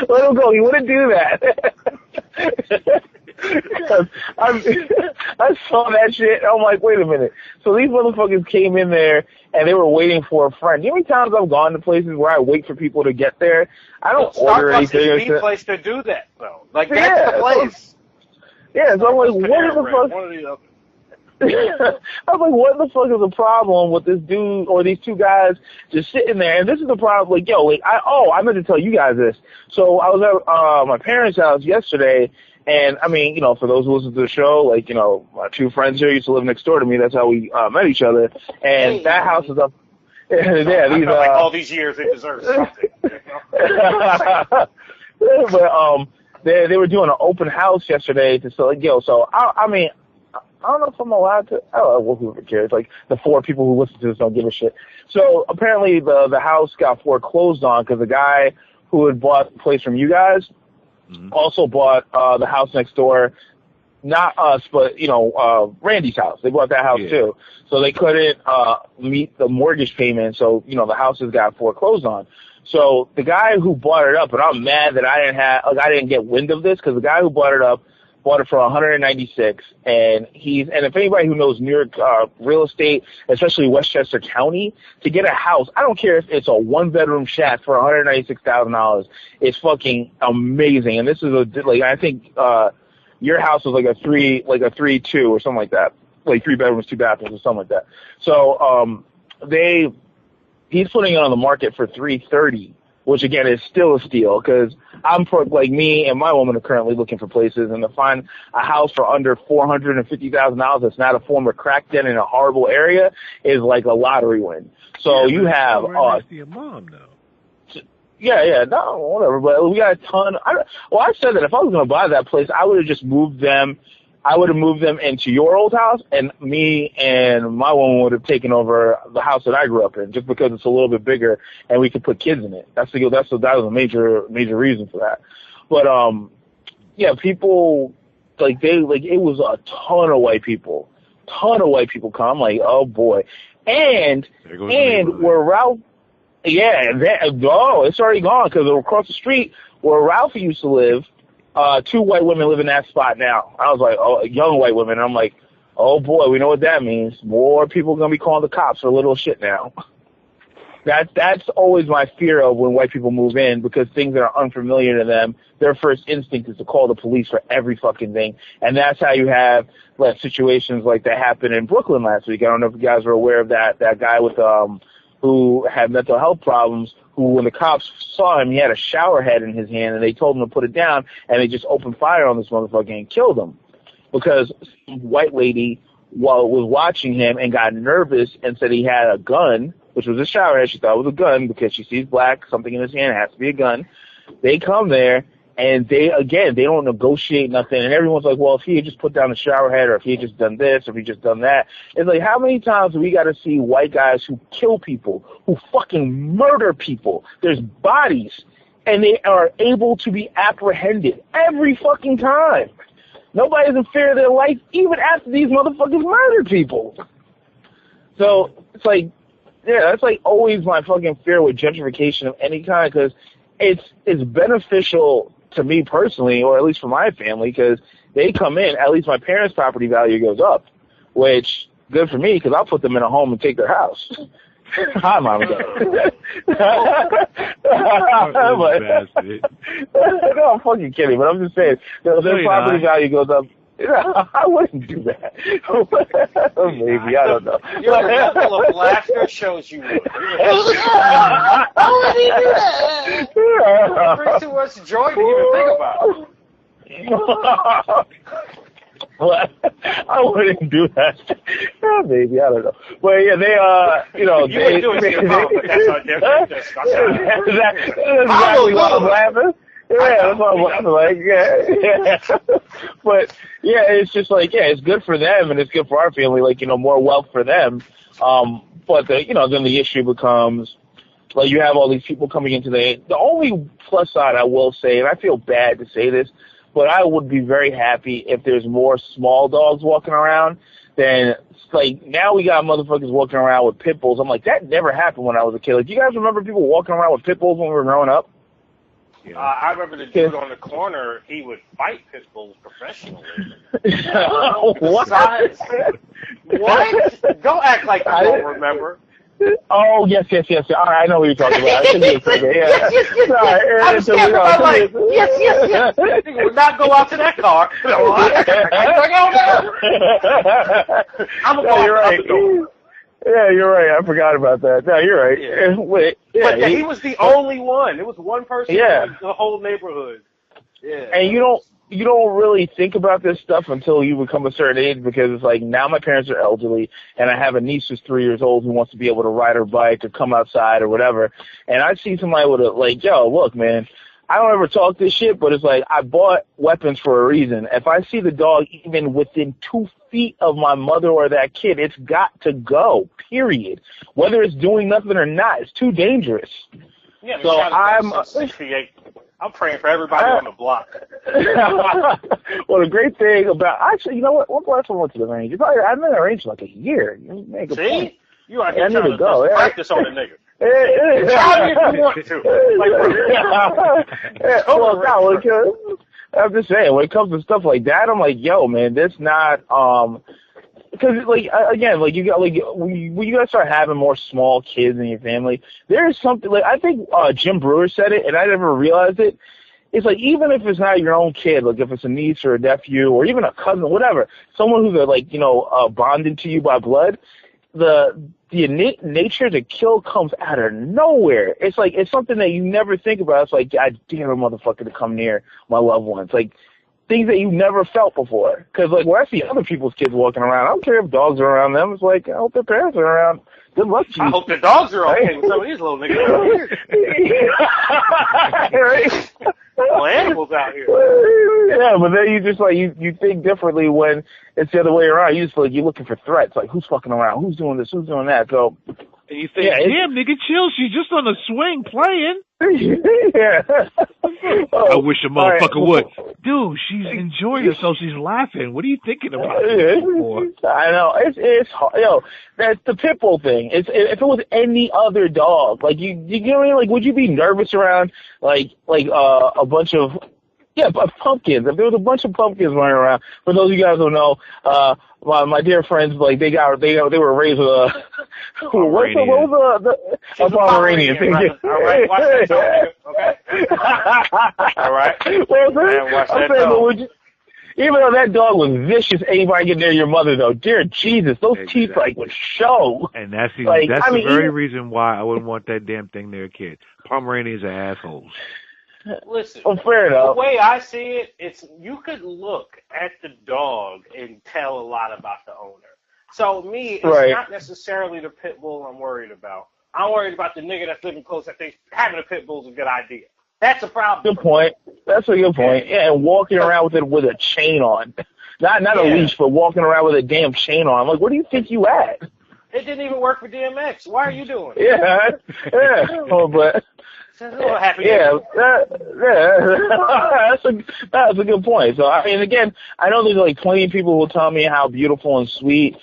Let him go. He wouldn't do that. I saw that shit, and I'm like, wait a minute. So these motherfuckers came in there, and they were waiting for a friend. You know how many times I've gone to places where I wait for people to get there? I don't order anything. Starbucks is the place to do that, though. Like, that's the place. Yeah, so I'm like, what the fuck? One of the other. I was like, what the fuck is the problem with this dude or these two guys just sitting there? And this is the problem. Like, I meant to tell you guys this. So I was at my parents' house yesterday, and I mean, for those who listen to the show, like, my 2 friends here used to live next door to me. That's how we met each other. And that house is up. Yeah, these like all these years it deserves something. But they were doing an open house yesterday to sell. So I mean. I don't know if I'm allowed to. Oh, whoever cares. Like, the 4 people who listen to this don't give a shit. So apparently the house got foreclosed on because the guy who had bought the place from you guys also bought the house next door. Not us, but Randy's house. They bought that house too. So they couldn't meet the mortgage payment. So the houses got foreclosed on. So the guy who bought it up, and I'm mad that I didn't get wind of this because the guy who bought it up bought it for $196, and if anybody who knows New York real estate, especially Westchester County, to get a house, I don't care if it's a 1-bedroom shack for $196,000, it's fucking amazing. And this is I think your house was like a 3-2 or something like that, like 3 bedrooms, 2 bathrooms or something like that. So he's putting it on the market for $330. Which again is still a steal because me and my woman are currently looking for places, and to find a house for under $450,000 that's not a former crack den in a horrible area is like a lottery win. So you have your mom though. Yeah, no, whatever. But we got a ton. I said that if I was going to buy that place, I would have just moved them. I would have moved them into your old house, and me and my woman would have taken over the house that I grew up in, just because it's a little bit bigger and we could put kids in it. That was a major reason for that. But people it was a ton of white people come. I'm like, oh boy, and where Ralph, it's already gone because across the street where Ralph used to live. 2 white women live in that spot now. I was like, young white women. And I'm like, oh boy, we know what that means. More people are going to be calling the cops for little shit now. That's always my fear of when white people move in, because things that are unfamiliar to them, their first instinct is to call the police for every fucking thing. And that's how you have situations like that happen in Brooklyn last week. I don't know if you guys were aware of that guy with who had mental health problems, who, when the cops saw him, he had a shower head in his hand, and they told him to put it down, and they just opened fire on this motherfucker and killed him because some white lady was watching him and got nervous and said he had a gun, which was a shower head. She thought it was a gun because she sees black, something in his hand, it has to be a gun. They come there, and they don't negotiate nothing, and everyone's like, well, if he had just put down the shower head, or if he had just done this, or if he just done that. It's like, how many times do we got to see white guys who kill people, who fucking murder people? There's bodies, and they are able to be apprehended every fucking time. Nobody's in fear of their life, even after these motherfuckers murder people. So, it's like, yeah, that's like always my fucking fear with gentrification of any kind, because it's beneficial to me personally, or at least for my family, because they come in, at least my parents' property value goes up, which good for me, because I'll put them in a home and take their house. Hi, Mom and Dad. No, I'm fucking kidding, but I'm just saying, their property value goes up. I wouldn't do that. Maybe, I don't know. Your level of laughter shows you would. How would he do that? It brings too much joy to even think about. Well, I wouldn't do that. Maybe, I don't know. Well, yeah, they, you wouldn't do it to your mom, but that's not different. That's exactly why I'm laughing. Yeah, that's what I'm laughing like. Yeah. But yeah, it's just like, yeah, it's good for them and it's good for our family. Like, more wealth for them. But then the issue becomes, like, you have all these people coming into the only plus side I will say, and I feel bad to say this, but I would be very happy if there's more small dogs walking around than, like, now we got motherfuckers walking around with pit bulls. I'm like, that never happened when I was a kid. Like, you guys remember people walking around with pit bulls when we were growing up? I remember the dude on the corner, he would fight pit bulls professionally. What? What? Don't act like you don't remember. Oh, yes. All right, I know what you're talking about. Yes. I'm scared for my life. Yes. He would not go out to that car. I'm going to go out the door. Yeah, you're right. I forgot about that. No, you're right. Yeah. Wait, but he was the only one. It was one person in the whole neighborhood. Yeah. And you don't really think about this stuff until you become a certain age, because it's like, now my parents are elderly, and I have a niece who's 3 years old who wants to be able to ride her bike or come outside or whatever. And I see somebody with yo, look, man, I don't ever talk this shit, but it's like, I bought weapons for a reason. If I see the dog even within 2 feet of my mother or that kid, it's got to go, period. Whether it's doing nothing or not, it's too dangerous. Yeah, so I'm praying for everybody on the block. Well, the great thing about, actually, you know what? When last time I went to the range? I've been in the range for like a year. You make a See? point. You out here trying to go. Practice on the nigga. Try if you want to. I'm just saying, when it comes to stuff like that, I'm like, yo, man, that's not, because, like, again, like, you got, like, when you guys start having more small kids in your family, there's something, like, I think Jim Brewer said it, and I never realized it. It's like, even if it's not your own kid, like, if it's a niece or a nephew or even a cousin, whatever, someone who's, like, bonded to you by blood, the innate nature to kill comes out of nowhere. It's like, it's something that you never think about. It's like, I dare a motherfucker to come near my loved ones. Like, things that you never felt before. Because, like, when I see other people's kids walking around, I don't care if dogs are around them. It's like, I hope their parents are around. Good luck to you. I hope the dogs are okay with some of these little niggas out here. Right? Little animals out here. Yeah, but then you just, like, you think differently when it's the other way around. You just, like, you're looking for threats. Like, who's fucking around? Who's doing this? Who's doing that? So, and you think, damn, nigga, chill. She's just on the swing playing. Yeah. I wish a motherfucker would. Dude, she's enjoying herself. She's laughing. What are you thinking about? I know. It's hard. That's the pit bull thing. If it was any other dog, like, you know what I mean? Like, would you be nervous around, like a bunch of, Yeah, but pumpkins. If there was a bunch of pumpkins running around, for those of you guys who don't know, my dear friends, like they were raised with a what was a Pomeranian. Right. All right, watch that dog, okay? All right. Well, man, watch that dog. Even though that dog was vicious, anybody get near your mother though. Dear Jesus, those teeth would show. And that's the very reason why I wouldn't want that damn thing near a kid. Pomeranians are assholes. Listen, fair enough. The way I see it, it's you could look at the dog and tell a lot about the owner. So it's not necessarily the pit bull I'm worried about. I'm worried about the nigga that's living close that thinks having a pit bull is a good idea. That's a problem. Good point. That's a good point. Yeah, and walking around with it with a chain on. Not a leash, but walking around with a damn chain on. I'm like, where do you think you at? It didn't even work for DMX. Why are you doing it? Yeah. Oh, but... that's a good point. So, I mean, again, I know there's like plenty of people who will tell me how beautiful and sweet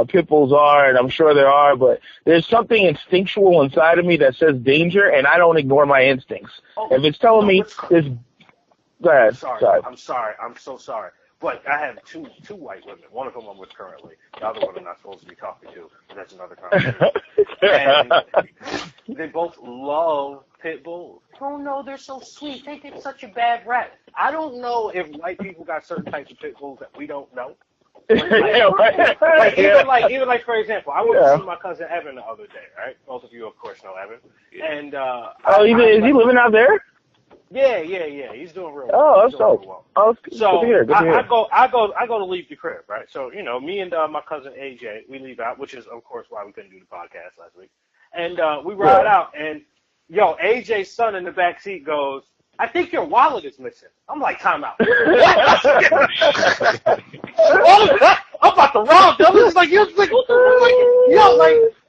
pit bulls are, and I'm sure there are, but there's something instinctual inside of me that says danger, and I don't ignore my instincts. If it's telling me this... Go ahead. I'm sorry. I'm so sorry. But I have two white women. One of them I'm with currently. The other one I'm not supposed to be talking to. But that's another conversation. And they both love pit bulls. Oh no, they're so sweet. They get such a bad rap. I don't know if white people got certain types of pit bulls that we don't know. Like for example, I went to see my cousin Evan the other day. Right? Most of you, of course, know Evan. And is he living out there? Yeah. He's doing real well. Oh, that's so. Oh, so good to hear. I go to leave the crib, right? So me and my cousin AJ, we leave out, which is of course why we couldn't do the podcast last week. And we ride out, and AJ's son in the back seat goes, "I think your wallet is missing." I'm like, time out. I'm about to rob them. It's like,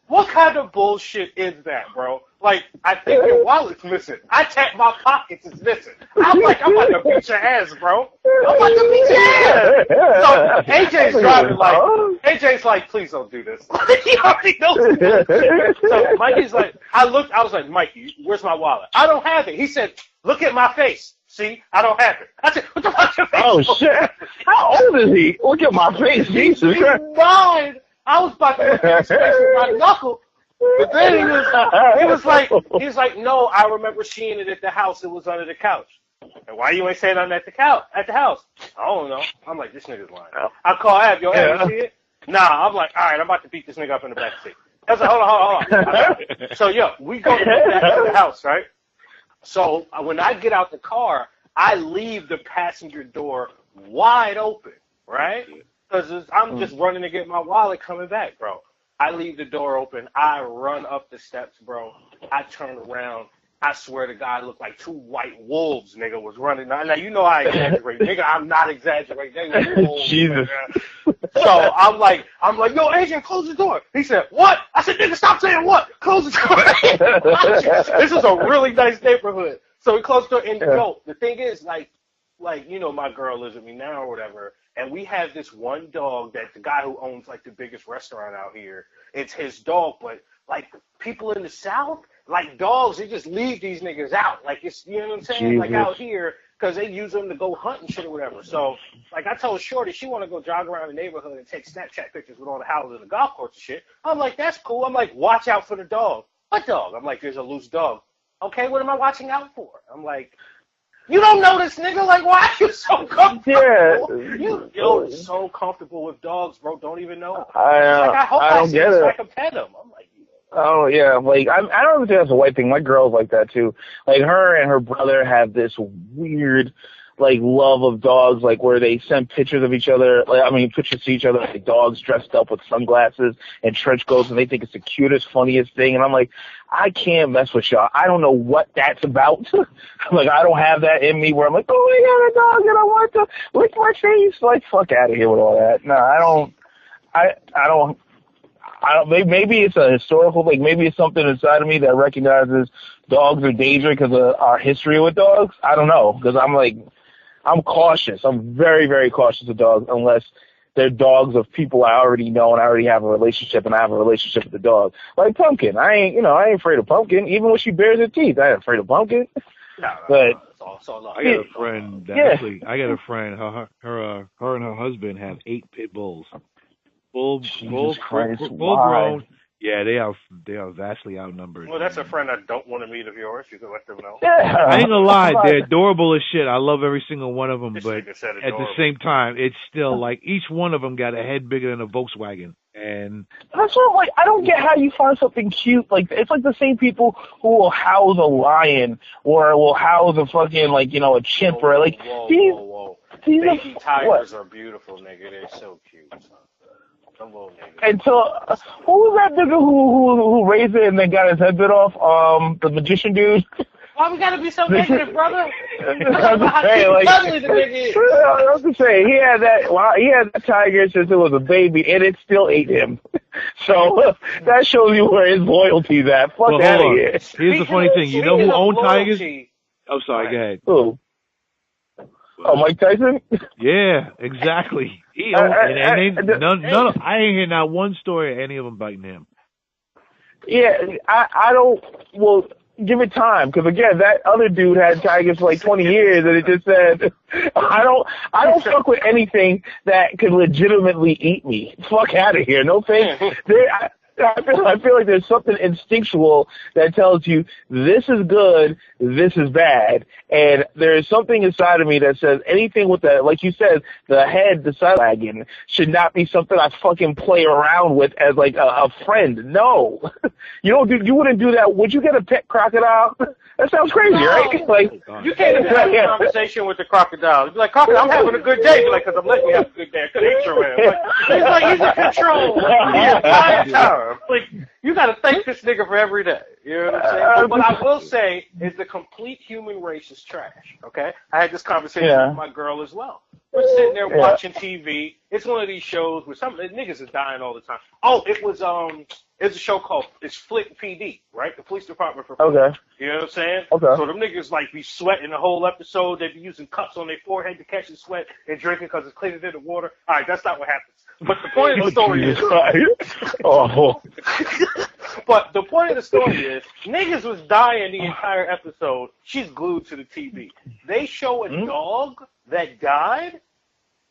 what kind of bullshit is that, bro? Like, I think your wallet's missing. I checked my pockets, it's missing. I'm like, I'm about to beat your ass, bro. I'm about to beat your ass. So AJ's driving AJ's like, please don't do this. He already knows. So Mikey's like, I was like, Mikey, where's my wallet? I don't have it. He said, look at my face. See, I don't have it. I said, what the fuck's your face? Oh shit! How old is he? Look at my face, Jesus Christ. He's 9. I was about to look at his face with my knuckle. But then he was like, no, I remember seeing it at the house. It was under the couch. And why you ain't saying nothing at the house? I don't know. I'm like, this nigga's lying. I call Ab, you see it? Nah, I'm like, all right, I'm about to beat this nigga up in the back seat. I was like, hold on. So, we go to the house, right? So when I get out the car, I leave the passenger door wide open, right? Because I'm just running to get my wallet coming back, bro. I leave the door open. I run up the steps, bro. I turn around. I swear to God, it looked like 2 white wolves, nigga, was running. Now you know I exaggerate. Nigga, I'm not exaggerating. They were wolves, Jesus. So I'm like, yo, AJ, close the door. He said, what? I said, nigga, stop saying what? Close the door. This is a really nice neighborhood. So we closed the door. And, the thing is, like, my girl lives with me now or whatever. And we have this one dog that the guy who owns, like, the biggest restaurant out here, it's his dog. But, like, people in the South, like, dogs, they just leave these niggas out. Like, it's, you know what I'm saying? Jesus. Like, out here, because they use them to go hunt and shit or whatever. So, like, I told Shorty she want to go jog around the neighborhood and take Snapchat pictures with all the houses and the golf course and shit. I'm like, that's cool. I'm like, watch out for the dog. What dog? I'm like, there's a loose dog. Okay, what am I watching out for? I'm like, you don't know this nigga? Like, why are you so comfortable? You're so comfortable with dogs, bro. Don't even know. I hope I don't get it. So I can pet him. I'm like, oh yeah, like I don't even think that's a white thing. My girl's like that too. Like her and her brother have this weird, like, love of dogs, like where they send pictures of each other. Pictures to each other, like dogs dressed up with sunglasses and trench coats, and they think it's the cutest, funniest thing. And I'm like, I can't mess with y'all. I don't know what that's about. Like, I don't have that in me where I'm like, oh, I got a dog and I want to lick my face. Like, fuck out of here with all that. No, I don't. Maybe it's a historical, like, maybe it's something inside of me that recognizes dogs are dangerous because of our history with dogs. I don't know, because I'm cautious. I'm very, very cautious of dogs unless they're dogs of people I already know and I already have a relationship and I have a relationship with the dog. Like Pumpkin. I ain't afraid of Pumpkin. Even when she bares her teeth, I ain't afraid of Pumpkin. No, but that's awesome. So look, I got a friend that actually. I got a friend. Her and her husband have 8 pit bulls. Full grown. Yeah, they are vastly outnumbered. Well, that's a friend I don't want to meet of yours. You can let them know. Yeah. I ain't gonna lie, they're adorable as shit. I love every single one of them, This but nigga said at the same time, it's still like each one of them got a head bigger than a Volkswagen. And that's what, like, I don't get how you find something cute. Like, it's like the same people who will house a lion or will house a fucking, like, you know, a chimp or like. Whoa. Baby tigers are beautiful, nigga. They're so cute. And so, who was that nigga who raised it and then got his head bit off? The magician dude. Why we gotta be so negative, brother? I'm just saying, he had that tiger since it was a baby, and it still ate him. So that shows you where his loyalty's at. Fuck out of here. Here's the funny thing. You know who owned tigers? I'm sorry, go ahead. Who? Oh, Mike Tyson? Yeah, exactly. He owned, I ain't hear not one story of any of them biting him. Yeah, I don't. Well, give it time, because again, that other dude had tigers for like 20 years, and it just said, I don't fuck with anything that could legitimately eat me. Fuck out of here. No thanks. I feel like there's something instinctual that tells you this is good, this is bad, and there is something inside of me that says anything with the, like you said, the head, the side wagon, should not be something I fucking play around with as like a friend. No, you wouldn't do that. Would you get a pet crocodile? That sounds crazy, right? Like you can't even have a conversation with the crocodile. You'd be like, crocodile, I'm having a good day. You're like, because I'm letting you have a good day. I could hate your ass. He's in control the entire time. Like, you got to thank this nigga for every day. You know what I'm saying? But what I will say is the complete human race is trash. Okay, I had this conversation with my girl as well. We're sitting there watching TV. It's one of these shows where some niggas is dying all the time. Oh, it's a show called Flick PD, right? The police department for Flint. Okay. You know what I'm saying? Okay. So them niggas like be sweating the whole episode. They be using cups on their forehead to catch the sweat and drinking because it's cleaner than the water. All right, that's not what happens. But the point of the story is. But the point of the story is, niggas was dying the entire episode. She's glued to the TV. They show a dog that died.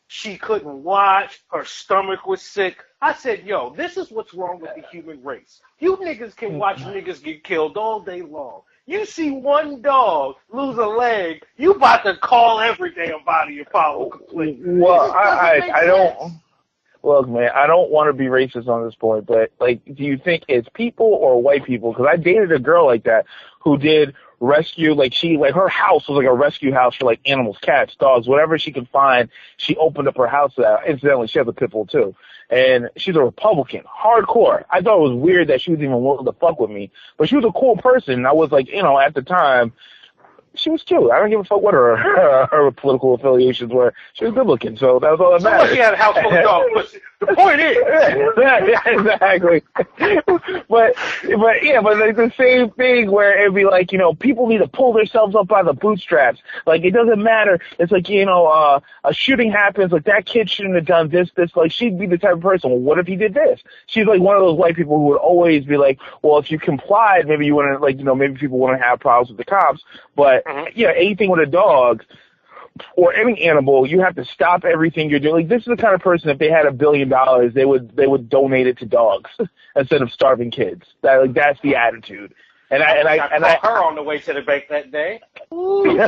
She couldn't watch. Her stomach was sick. I said, yo, this is what's wrong with the human race. You niggas can watch niggas get killed all day long. You see one dog lose a leg, you about to call every damn body of power complete. Well, I don't. Look, man, I don't want to be racist on this point, but, like, do you think it's people or white people? Because I dated a girl like that who did rescue, like, her house was like a rescue house for, like, animals, cats, dogs, whatever she could find. She opened up her house to that. Incidentally, she has a pit bull, too. And she's a Republican, hardcore. I thought it was weird that she was even willing to fuck with me. But she was a cool person. I was like, you know, at the time, she was cute. I don't give a fuck what her political affiliations were. She was good looking, so that was all that mattered. She had a house full of dogs. The point is, exactly. but like the same thing where it'd be like, you know, people need to pull themselves up by the bootstraps. Like, it doesn't matter. It's like, you know, a shooting happens. Like, that kid shouldn't have done this. Like, she'd be the type of person. Well, what if he did this? She's like one of those white people who would always be like, well, if you complied, maybe you wouldn't, like, you know, maybe people wouldn't have problems with the cops. But you know, anything with a dog or any animal, you have to stop everything you're doing. Like, this is the kind of person, if they had $1 billion, they would donate it to dogs instead of starving kids. That's the attitude. And I her on the way to the bank that day. What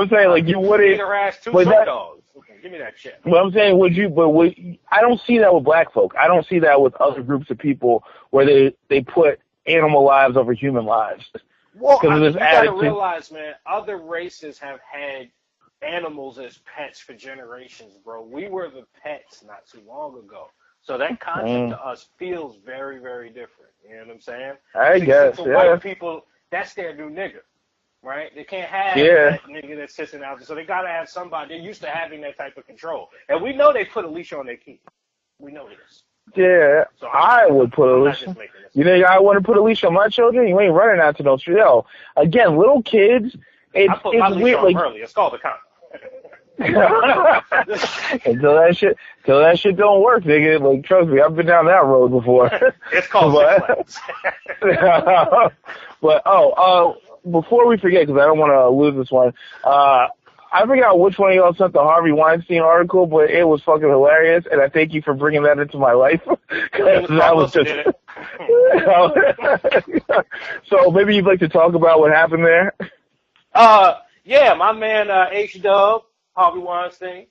I'm saying, like, you wouldn't. Her ass two dogs. Okay, give me that shit. What I'm saying, I don't see that with black folk. I don't see that with other groups of people where they put animal lives over human lives. Well, you gotta realize, man, other races have had animals as pets for generations, bro. We were the pets not too long ago. So that concept to us feels very, very different. You know what I'm saying? I guess, for white people, that's their new nigga, right? They can't have that nigga that's sitting out there. So they gotta have somebody. They're used to having that type of control. And we know they put a leash on their kids. We know this. Yeah, so I would put a leash. You think I want to put a leash on my children? You ain't running out to no street. Yo, again, little kids, it's weird. Like, early. It's called the condom. until that shit don't work, nigga. Like, trust me, I've been down that road before. It's called Six Flags. But before we forget, because I don't want to lose this one, I forgot which one of y'all sent the Harvey Weinstein article, but it was fucking hilarious, and I thank you for bringing that into my life. That was just... So maybe you'd like to talk about what happened there? Yeah, my man H-Dub, Harvey Weinstein,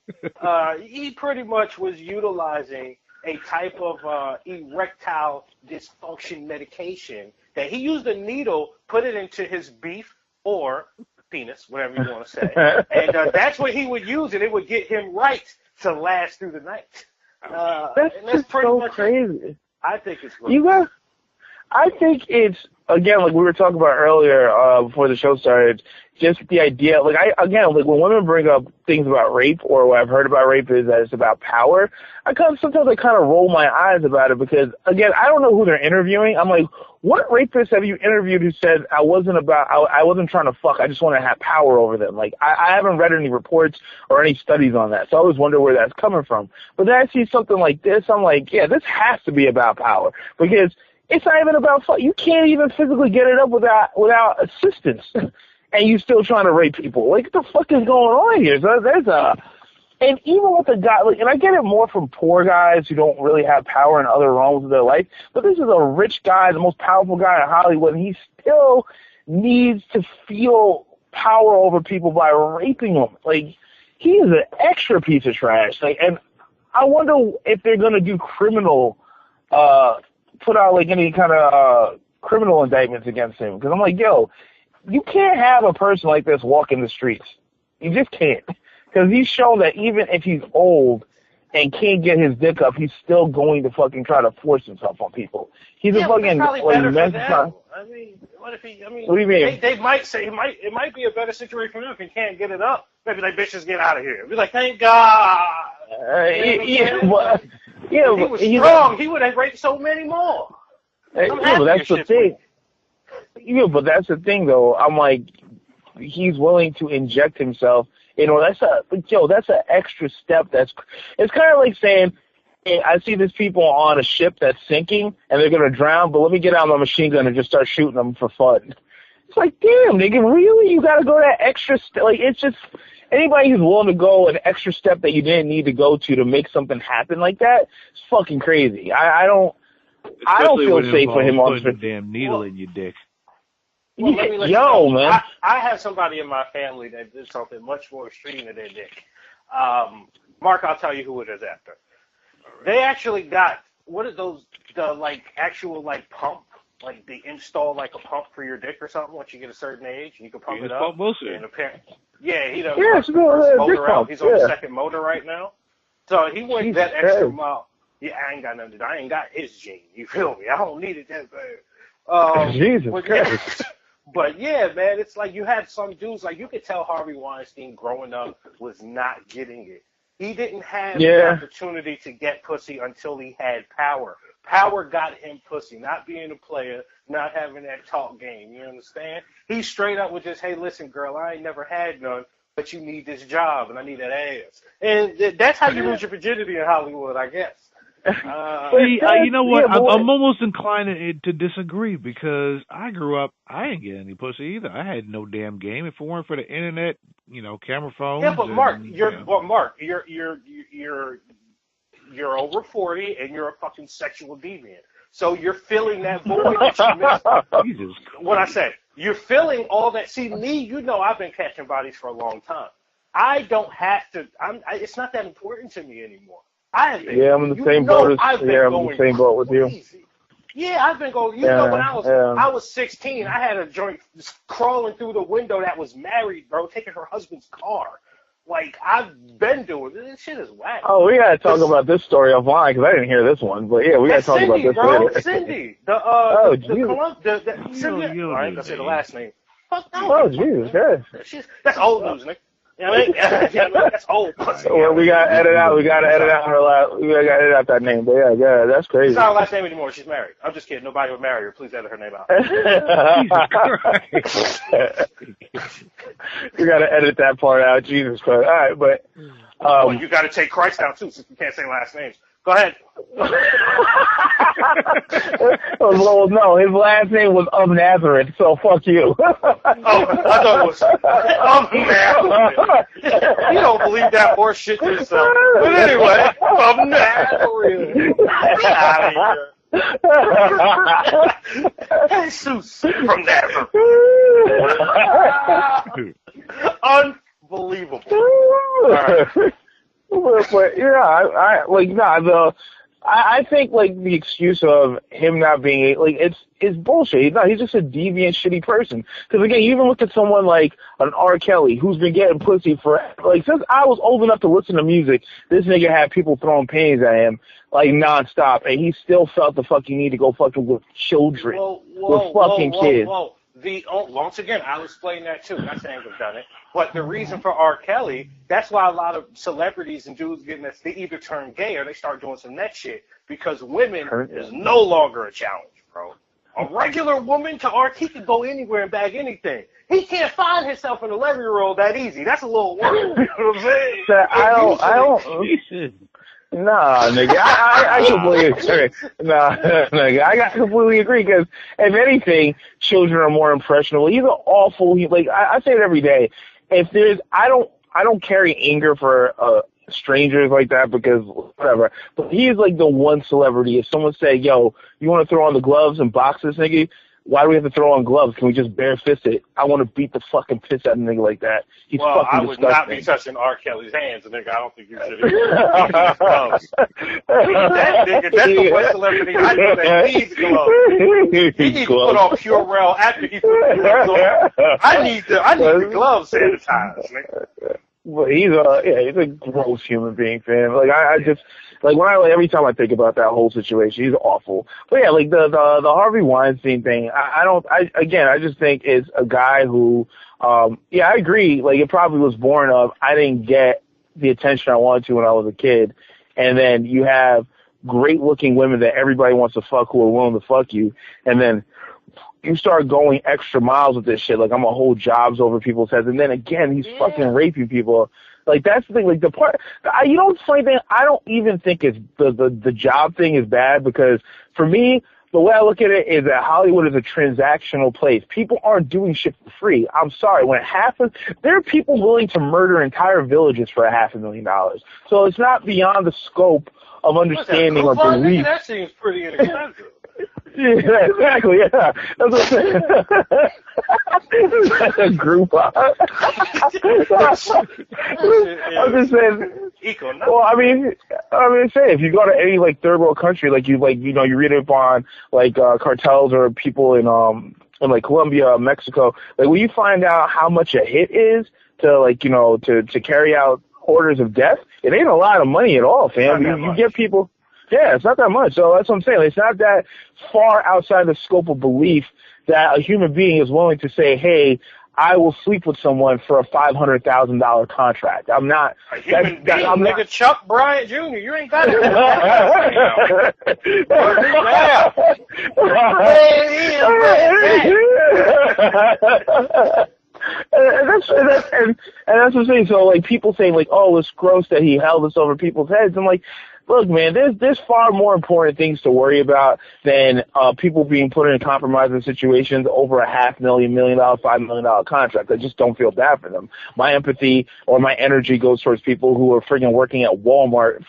he pretty much was utilizing a type of erectile dysfunction medication that he used a needle, put it into his beef or penis, whatever you want to say, and that's what he would use, and it would get him right to last through the night. That's pretty so much crazy. I think it's great. I think it's, again, like we were talking about earlier before the show started, just the idea, like when women bring up things about rape, or what I've heard about rape is that it's about power, sometimes I kind of roll my eyes about it because, again, I don't know who they're interviewing. I'm like, what rapist have you interviewed who said I wasn't trying to fuck, I just want to have power over them? Like, I haven't read any reports or any studies on that, so I always wonder where that's coming from. But then I see something like this, I'm like, yeah, this has to be about power, because it's not even about fuck. You can't even physically get it up without assistance, and you still trying to rape people. Like, what the fuck is going on here? So and even with the guy, like, and I get it more from poor guys who don't really have power in other realms of their life, but this is a rich guy, the most powerful guy in Hollywood, and he still needs to feel power over people by raping them. Like, he is an extra piece of trash. Like, and I wonder if they're gonna do put out like any kind of criminal indictments against him, because I'm like, yo, you can't have a person like this walking the streets. You just can't, because he's shown that even if he's old and can't get his dick up, he's still going to fucking try to force himself on people. He's a fucking like mental. I mean, what if he? I mean, what do you mean? They might say it might be a better situation for him if he can't get it up. Maybe like, bitches, get out of here. Be like, thank God. If he was strong, he would have raped so many more. But that's the thing. Yeah, but that's the thing, though. I'm like, he's willing to inject himself. You know, that's an extra step. It's kind of like saying, hey, I see these people on a ship that's sinking and they're gonna drown, but let me get out my machine gun and just start shooting them for fun. It's like, damn, nigga, really? You gotta go that extra step? Like, it's just. Anybody who's willing to go an extra step that you didn't need to go to make something happen like that, it's fucking crazy. I don't feel safe for him on the damn needle in your dick. Well, let me let you know. I have somebody in my family that did something much more extreme to their dick. Mark, I'll tell you who it is after. Right. They actually got, what are those, the actual pump? Like they install a pump for your dick or something once you get a certain age, and you can pump it up. And yeah, he does. Yeah, He's on the second motor right now. So he went that extra mile. Yeah, I ain't got nothing. I ain't got his gene. You feel me? I don't need it that bad. Jesus Christ. But yeah, man, it's like you have some dudes, like you could tell Harvey Weinstein growing up was not getting it. He didn't have the opportunity to get pussy until he had power. Power got him pussy, not being a player, not having that talk game. You understand? He straight up was just, hey, listen, girl, I ain't never had none, but you need this job, and I need that ass. And that's how you lose your virginity in Hollywood, I guess. You know what? I'm almost inclined to disagree, because I grew up, I didn't get any pussy either. I had no damn game. If it weren't for the internet, camera phones. Yeah, but Mark, you're over 40 and you're a fucking sexual deviant. So you're filling that void that you missed. Jesus. What I said, you're filling all that. See, me, I've been catching bodies for a long time. I don't have to. It's not that important to me anymore. I'm in the same boat. I'm in the same boat with you. Yeah, I've been going. When I was 16, I had a joint just crawling through the window that was married, bro, taking her husband's car. Like, I've been doing this. Shit is whack. Oh, we gotta talk about this story offline, because I didn't hear this one. But yeah, we gotta talk about this later. Cindy, Cindy. I ain't gonna say the last name. Fuck no. Oh, Jesus Christ. That's old news, Nick. You know what I mean? That's old. Well, we gotta edit out. We gotta edit out her last. We gotta edit out that name. But yeah, that's crazy. It's not her last name anymore. She's married. I'm just kidding. Nobody would marry her. Please edit her name out. We gotta edit that part out. Jesus Christ. All right, but you gotta take Christ out too, since you can't say last names. Go ahead. Well, no, his last name was of Nazareth, so fuck you. Oh, I thought it was of Nazareth. You don't believe that horse shit yourself. But anyway, of Nazareth. Get out of here. Jesus from Nazareth. Unbelievable. All right. But I think like the excuse of him not being like it's bullshit. He's just a deviant, shitty person. Because again, you even look at someone like an R. Kelly who's been getting pussy for like since I was old enough to listen to music. This nigga had people throwing pennies at him like nonstop, and he still felt the fucking need to go fucking with children, with fucking kids. Whoa. Once again, I'll explain that too. Not saying I've done it, but the reason for R. Kelly, that's why a lot of celebrities and dudes getting this, they either turn gay or they start doing some next shit because women is no longer a challenge, bro. A regular woman to R. he can go anywhere and bag anything. He can't find himself an 11-year-old that easy. That's a little work. You know what I'm saying? I don't. Nah, nigga, I completely agree. Nah, nigga, I completely agree because if anything, children are more impressionable. He's an awful. Like I say it every day. If there's, I don't carry anger for strangers like that because whatever. But he's like the one celebrity. If someone say, "Yo, you want to throw on the gloves and box this nigga?" Why do we have to throw on gloves? Can we just bare fist it? I want to beat the fucking piss out of a nigga like that. He's fucking I would disgusting. not be touching R. Kelly's hands, nigga. I don't think you should. That nigga, that's the one celebrity I know that needs gloves. He needs to put on Purell after he puts the gloves on. I need the gloves sanitized, nigga. Well, he's a gross human being, fam. Like I just like every time I think about that whole situation, he's awful. But yeah, like the Harvey Weinstein thing, I just think it's a guy who, I agree. Like it probably was born of I didn't get the attention I wanted to when I was a kid, and then you have great looking women that everybody wants to fuck who are willing to fuck you, and then you start going extra miles with this shit. Like, I'm gonna hold jobs over people's heads. And then again, he's fucking raping people. Like, that's the thing. Like, the part, you know, the funny thing, I don't even think it's the job thing is bad because for me, the way I look at it is that Hollywood is a transactional place. People aren't doing shit for free. I'm sorry. When it happens, there are people willing to murder entire villages for $500,000. So it's not beyond the scope of understanding or belief. That seems pretty inexpensive. Yeah, exactly, yeah. That's what I'm saying. That's a group. I'm just saying. Well, I mean, say if you go to any like third world country, like you read up on like cartels or people in like Colombia, Mexico, like when you find out how much a hit is to like, you know, to carry out orders of death, it ain't a lot of money at all, fam. You get people. Yeah, it's not that much. So that's what I'm saying. It's not that far outside the scope of belief that a human being is willing to say, hey, I will sleep with someone for a $500,000 contract. I'm not. A human being, I'm nigga Chuck Bryant Jr. You ain't got it. And that's what I'm saying. So like people saying like, oh, it's gross that he held this over people's heads. I'm like, look, man, there's far more important things to worry about than people being put in compromising situations over a $500,000, $1 million, $5 million contract. I just don't feel bad for them. My empathy or my energy goes towards people who are friggin' working at Walmart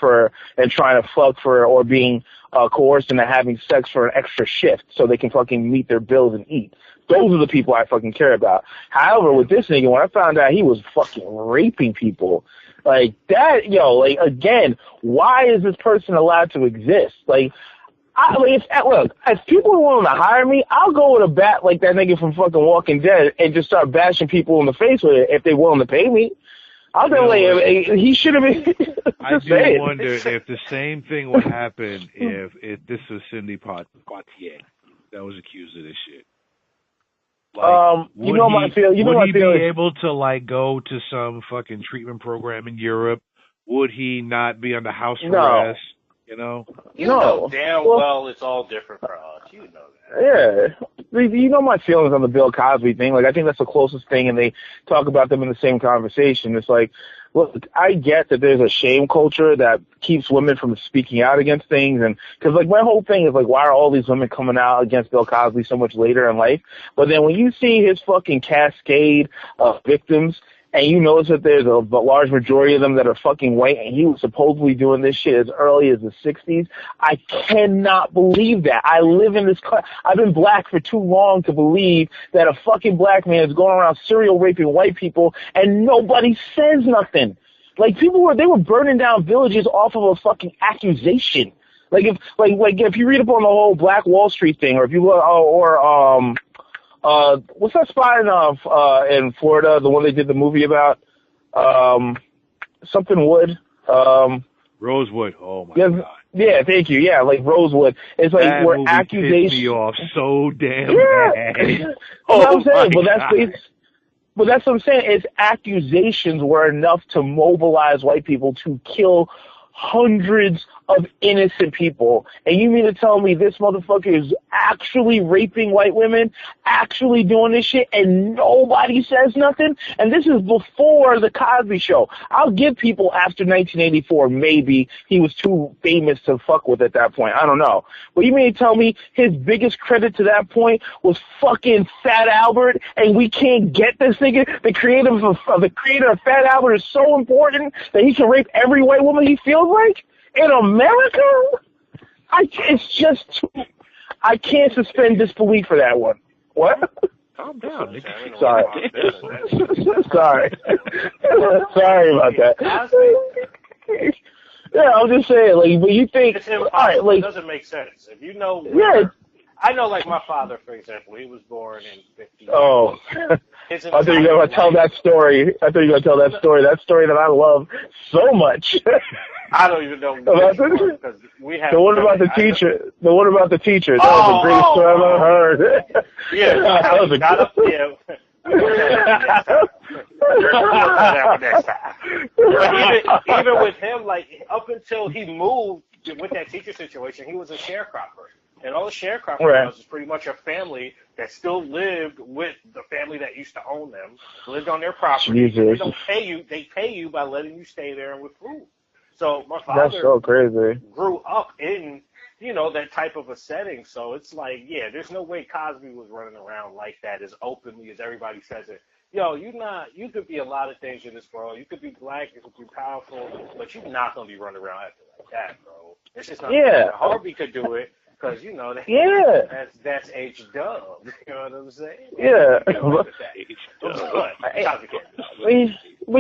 and trying to fuck for or being coerced into having sex for an extra shift so they can fucking meet their bills and eat. Those are the people I fucking care about. However, with this nigga, when I found out he was fucking raping people, like that, like again, why is this person allowed to exist? Like, if people are willing to hire me, I'll go with a bat like that nigga from fucking Walking Dead and just start bashing people in the face with it if they're willing to pay me. I'll be like, he should have been. I do wonder if the same thing would happen if this was Cindy Poitier that was accused of this shit. Like, you know my feeling. Would he be able to like go to some fucking treatment program in Europe? Would he not be under house arrest? You know? You know damn well it's all different for us. You know that. Yeah. You know my feelings on the Bill Cosby thing. Like, I think that's the closest thing, and they talk about them in the same conversation. It's like, look, I get that there's a shame culture that keeps women from speaking out against things, and because like my whole thing is like, why are all these women coming out against Bill Cosby so much later in life? But then when you see his fucking cascade of victims, and you notice that there's a large majority of them that are fucking white, and he was supposedly doing this shit as early as the 60s, I cannot believe that. I live in this I've been black for too long to believe that a fucking black man is going around serial raping white people, and nobody says nothing. Like, they were burning down villages off of a fucking accusation. Like, if you read up on the whole Black Wall Street thing, or if you what's that spot in Florida, the one they did the movie about? Something Wood. Rosewood. Oh my God. Yeah, thank you. Yeah, like Rosewood. It's like that where movie accusations. pissed me off so damn bad. Oh I'm saying, my God. But that's what I'm saying. Is accusations were enough to mobilize white people to kill hundreds of innocent people. And you mean to tell me this motherfucker is actually raping white women, actually doing this shit, and nobody says nothing? And this is before the Cosby Show. I'll give people after 1984, maybe he was too famous to fuck with at that point. I don't know. But you mean to tell me his biggest credit to that point was fucking Fat Albert, and we can't get this nigga? The creator of Fat Albert is so important that he can rape every white woman he feels like? In America? It's just too, I can't suspend disbelief for that one. What? Calm down, nigga. Sorry. Sorry. Sorry about that. Yeah, I'm just saying, like, but you think, it's impossible. All right, like, it doesn't make sense. If you know, I know, like my father, for example, he was born in 50. Oh, I thought you were going to tell that story. That story that I love so much. I don't even know because we have. The one about the teacher. The one about the teacher. That was the greatest story I've ever heard. Yeah, that was a got up there. But even with him, like up until he moved with that teacher situation, he was a sharecropper. And all the sharecropper was pretty much a family that still lived with the family that used to own them, lived on their property. Jesus. They don't pay you. They pay you by letting you stay there with food. So my father That's so crazy. grew up in, that type of a setting. So it's like, yeah, there's no way Cosby was running around like that as openly as everybody says it. Yo, you could be a lot of things in this world. You could be black, you could be powerful, but you're not going to be running around acting like that, bro. It's just not. Yeah. Harvey could do it. Because, that's H-Dub. You know what I'm saying? Yeah. But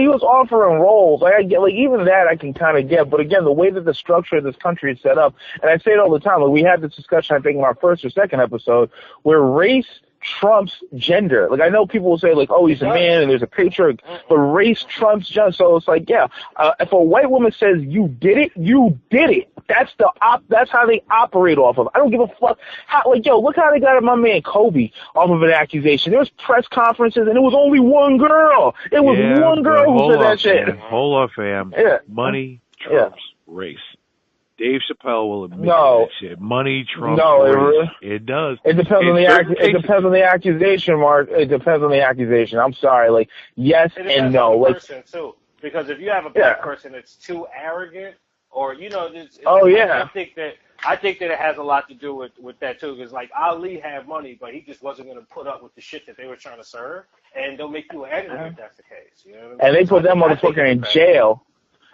he was offering roles. Like, I get, like, even that I can kind of get. But again, the way that the structure of this country is set up, and I say it all the time, like, we had this discussion, I think, in our first or second episode, where race trumps gender. Like, I know people will say, like, oh, he's a man and there's a patriarch, but race trumps gender. So it's like, if a white woman says you did it, you did it. That's how they operate off of. I don't give a fuck. Look how they got at my man Kobe off of an accusation. There was press conferences and it was only one girl. It was one girl who said that shit. Hold up, fam. Yeah. Money trumps race. Dave Chappelle will admit that shit. Money trumps race. It does. It depends on the accusation, Mark. It depends on the accusation. I'm sorry. Like, yes and no. Like, person too. Because if you have a black person that's too arrogant, or I think that it has a lot to do with that too. Because like Ali had money, but he just wasn't going to put up with the shit that they were trying to serve, and they'll make you an editor if that's the case. You know what I mean? And they put that motherfucker in jail.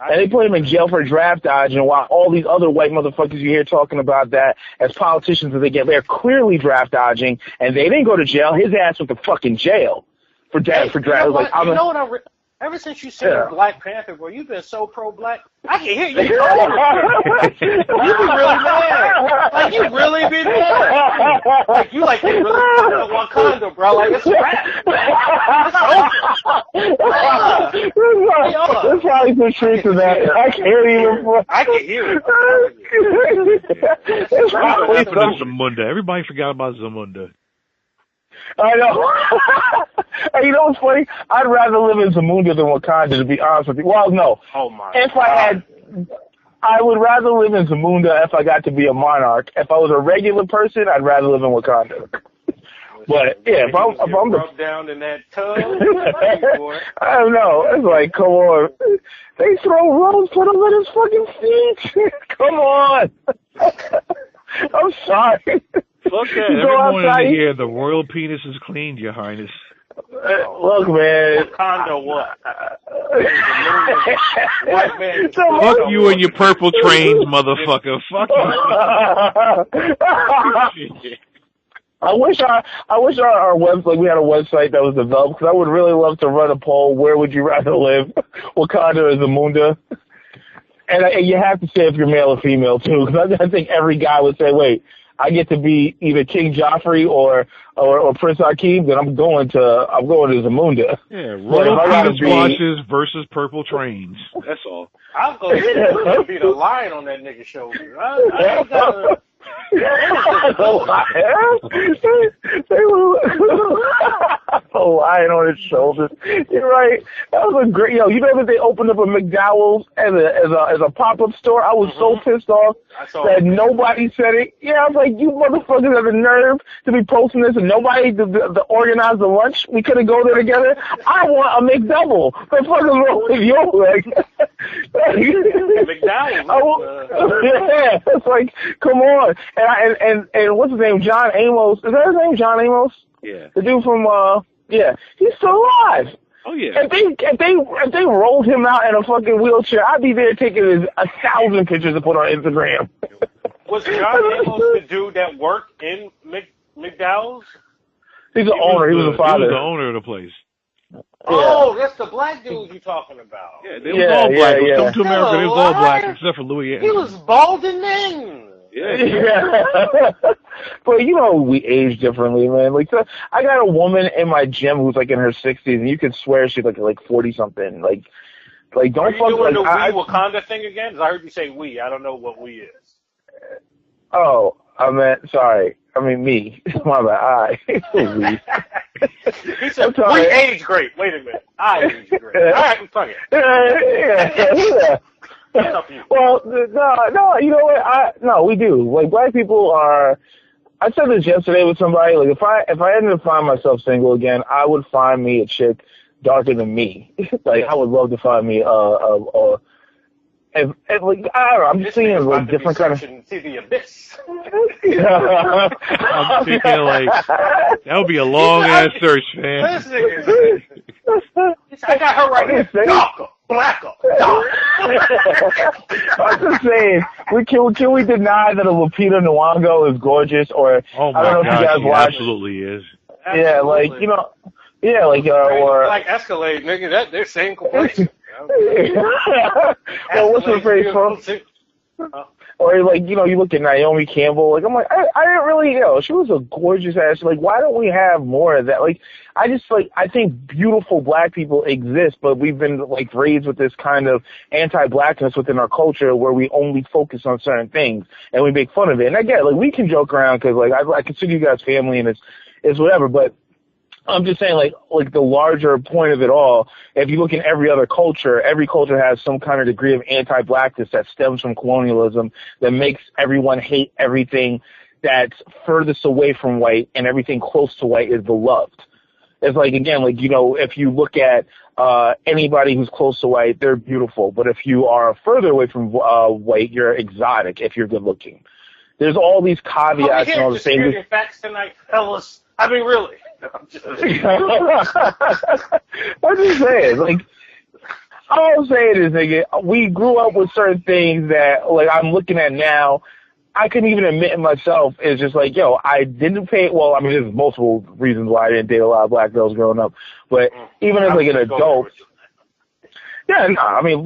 And they put him in jail for draft dodging, while all these other white motherfuckers you hear talking about that as politicians, they're clearly draft dodging, and they didn't go to jail. His ass went to fucking jail for draft. Ever since you seen Black Panther, bro, you've been so pro-black. I can hear you talking. You be really mad. Like, you really be mad. Like, you like, they really put in Wakanda, bro. Like, it's a wrap. There's probably some truth to that. I can hear it. It's probably Zamunda. Everybody forgot about Zamunda. I know. And you know what's funny? I'd rather live in Zamunda than Wakanda, to be honest with you. Well, no. Oh, my God. I would rather live in Zamunda if I got to be a monarch. If I was a regular person, I'd rather live in Wakanda. But yeah, if I'm rubbed down in that tub, boy. I don't know. It's like, come on. They throw Rose, put him in his fucking feet. Come on. I'm sorry. Fuck that. Every morning in the year, the royal penis is cleaned, Your Highness. Look, man. Wakanda what? White man. Fuck you and your purple trains, motherfucker. Fuck you. I wish our website, we had a website that was developed, because I would really love to run a poll. Where would you rather live? Wakanda or Zamunda? And you have to say if you're male or female too, because I think every guy would say, wait, I get to be either King Joffrey or Prince Akeem, then I'm going to Zamunda. Yeah, royal penis watches versus purple trains. That's all. I'll go ahead and be the lion on that nigga shoulder. I ain't got a lion on his shoulders. You're right. That was a great. You remember they opened up a McDowell's as a pop-up store? I was so pissed off that nobody said it. Yeah, I was like, you motherfuckers have the nerve to be posting this and nobody to organize the lunch. We couldn't go there together. I want a McDouble. What the fuck is wrong with you? McDowell's. Yeah, it's like, come on. And what's his name? John Amos. Is that his name? John Amos? Yeah. The dude from yeah. He's still alive. Oh yeah. If they rolled him out in a fucking wheelchair, I'd be there taking 1,000 pictures to put on Instagram. Was John Amos the dude that worked in McDowell's? He's the owner. He was the father. He was the owner of the place. Oh, that's the black dude you talking about. Yeah, they was all black. Come to America, they was all black except for Louis. He was balding then. Yeah. But we age differently, man. Like, so I got a woman in my gym who's like in her 60s, and you could swear she's like 40 something. Like don't Are you fuck doing the we Wakanda thing again? 'Cause I heard you say we. I don't know what we is. Oh, sorry. I mean me. My bad. We. He said, we age great. Wait a minute. I age great. All right, fuck it. Yeah. Well, no, you know what? No, we do. Like, black people are. I said this yesterday with somebody. Like, if I ended up finding myself single again, I would find me a chick darker than me. Like, I would love to find me like, I don't know. I'm just seeing like different kind of. See the abyss. I'm thinking like that would be a long ass search, man. I got her right here. Darker, blacker, darker. I'm just saying, can we deny that a Lupita Nyong'o is gorgeous? Or oh my I don't know if you guys watch. Absolutely is. Yeah, like yeah, like or like Escalade, nigga. They're same complexion. Well, what's her face from? Or like, you look at Naomi Campbell, like I'm like, I didn't really she was a gorgeous ass. Like, why don't we have more of that? Like, I think beautiful black people exist, but we've been like raised with this kind of anti-blackness within our culture where we only focus on certain things and we make fun of it. And I get it, like we can joke around because like I consider you guys family and it's whatever, but I'm just saying, like the larger point of it all, if you look in every other culture, every culture has some kind of degree of anti-blackness that stems from colonialism that makes everyone hate everything that's furthest away from white, and everything close to white is beloved. It's like, again, like, if you look at anybody who's close to white, they're beautiful. But if you are further away from white, you're exotic if you're good looking. There's all these caveats and all the same. Facts tonight, fellas. I mean, really. I'm just saying, like, all I'm saying is, nigga, we grew up with certain things that, like, I'm looking at now, I couldn't even admit it myself. It's just like, I didn't pay, well, I mean, there's multiple reasons why I didn't date a lot of black girls growing up, but even as, like, an adult, yeah, no, I mean,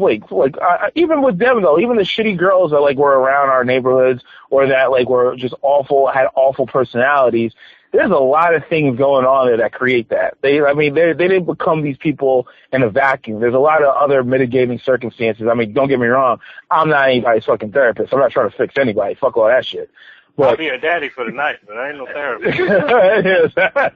even with them, though, even the shitty girls that, like, were around our neighborhoods or that, like, were just awful, had awful personalities, there's a lot of things going on there that create that. They didn't become these people in a vacuum. There's a lot of other mitigating circumstances. I mean, don't get me wrong. I'm not anybody's fucking therapist. I'm not trying to fix anybody. Fuck all that shit. I'll be a daddy for the night, but I ain't no therapist.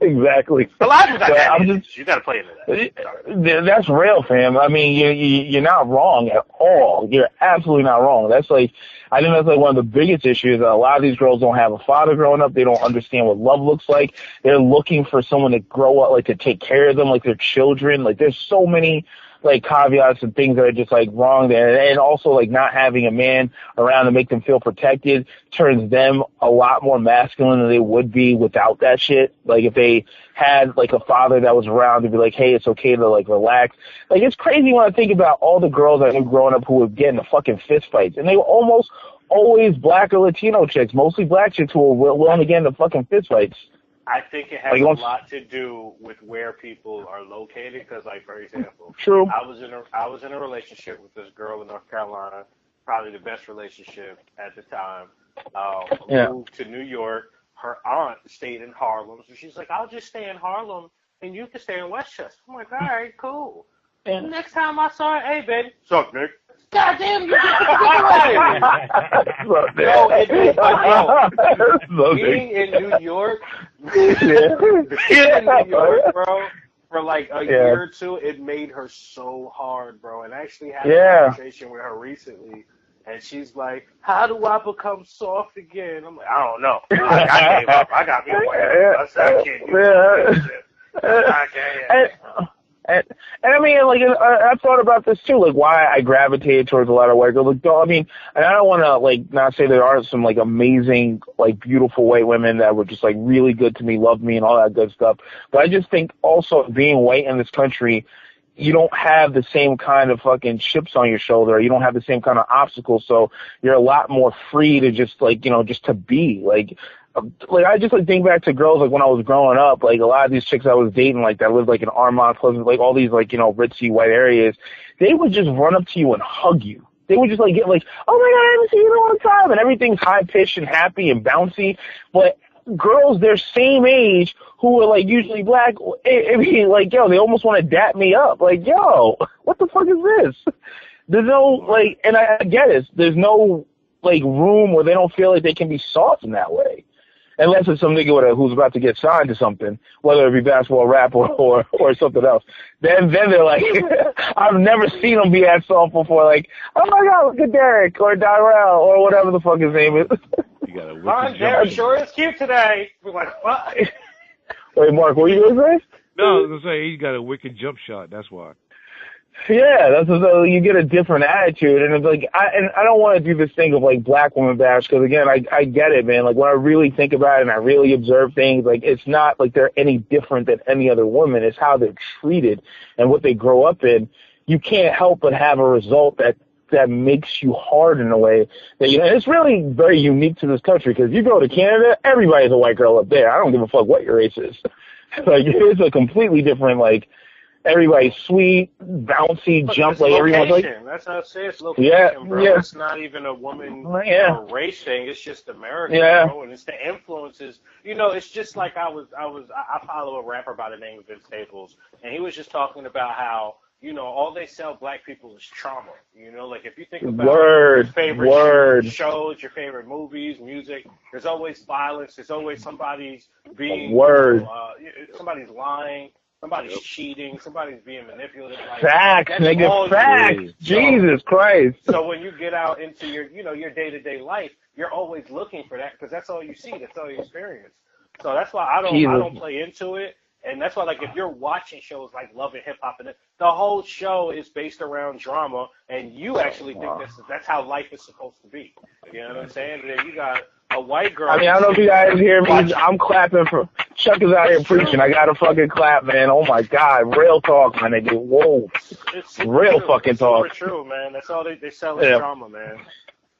Exactly. A lot of that. You got to play into that. That's real, fam. I mean, you're not wrong at all. You're absolutely not wrong. That's like, I think that's like one of the biggest issues. That a lot of these girls don't have a father growing up. They don't understand what love looks like. They're looking for someone to grow up, like to take care of them, like their children. Like there's so many like caveats and things that are just like wrong there. And also like not having a man around to make them feel protected turns them a lot more masculine than they would be without that shit. Like if they had like a father that was around to be like, hey, it's okay to like relax. Like it's crazy when I think about all the girls I knew growing up who would get into fucking fist fights, and they were almost always black or Latino chicks, mostly black chicks who were willing to get into fucking fist fights. I think it has a lot to do with where people are located. Because, like, for example, true. I was in a relationship with this girl in North Carolina, probably the best relationship at the time. Moved to New York. Her aunt stayed in Harlem, so she's like, "I'll just stay in Harlem, and you can stay in Westchester." I'm like, "All right, cool." Yeah. Next time I saw her, hey, baby, suck, Nick. God damn, you being in New York, bro, for like a year or two, it made her so hard, bro. And I actually had a conversation with her recently, and she's like, "How do I become soft again?" I'm like, "I don't know. I gave up. I got me away. I said, I can't do that shit. I can't." And I mean, like, I've thought about this too, like, why I gravitated towards a lot of white girls. Like, I mean, and I don't want to, like, not say there aren't some, like, amazing, like, beautiful white women that were just, like, really good to me, loved me, and all that good stuff. But I just think also being white in this country, you don't have the same kind of fucking chips on your shoulder. You don't have the same kind of obstacles. So you're a lot more free to just, like, you know, just to be. Like, I just like think back to girls like when I was growing up, like a lot of these chicks I was dating, like that lived like in Armand, Pleasant, like all these like, you know, ritzy white areas, they would just run up to you and hug you. They would just like get like, "Oh my God, I haven't seen you in a long time," and everything's high pitched and happy and bouncy. But girls their same age who are like usually black, I mean, like, yo, they almost want to dap me up. Like, yo, what the fuck is this? There's no like, and I get it. There's no like room where they don't feel like they can be soft in that way. Unless it's some nigga who's about to get signed to something, whether it be basketball, rap, or something else. Then they're like, I've never seen them be that soft before. Like, "Oh my God, look at Derek or Dyrell or whatever the fuck his name is." You got a wicked Derek sure is cute today. We're like, what? Wait, Mark, what were you gonna say? No, I was gonna say he got a wicked jump shot. That's why. Yeah, that's so you get a different attitude, and it's like I don't want to do this thing of like black woman bash because again I get it, man. Like when I really think about it and I really observe things, like it's not like they're any different than any other woman. It's how they're treated and what they grow up in. You can't help but have a result that makes you hard in a way that you know. It's really very unique to this country because you go to Canada, everybody's a white girl up there. I don't give a fuck what your race is. Like it's a completely different like. Everybody's sweet, bouncy, jump like everyone's like. That's how it says. Location, bro. It's not even a woman or race thing. It's just American, bro. And it's the influences. You know, it's just like I follow a rapper by the name of Vince Staples, and he was just talking about how you know all they sell black people is trauma. You know, like if you think about your favorite shows, your favorite movies, music, there's always violence. There's always somebody's being somebody's lying. Somebody's cheating. Somebody's being manipulative. Like, facts, nigga, facts. Jesus Christ. So when you get out into your day-to-day life, you're always looking for that because that's all you see. That's all you experience. So that's why I don't play into it. And that's why, like, if you're watching shows like Love and Hip Hop, and the whole show is based around drama, and you actually think that's how life is supposed to be. You know what I'm saying? And then you got a white girl. I mean, I don't know if you guys hear me. I'm clapping for Chuck is out here preaching. I gotta fucking clap, man. Oh my God, real talk, my nigga. Whoa, it's real true. Fucking talk. It's super true, man. That's all they sell is drama, man.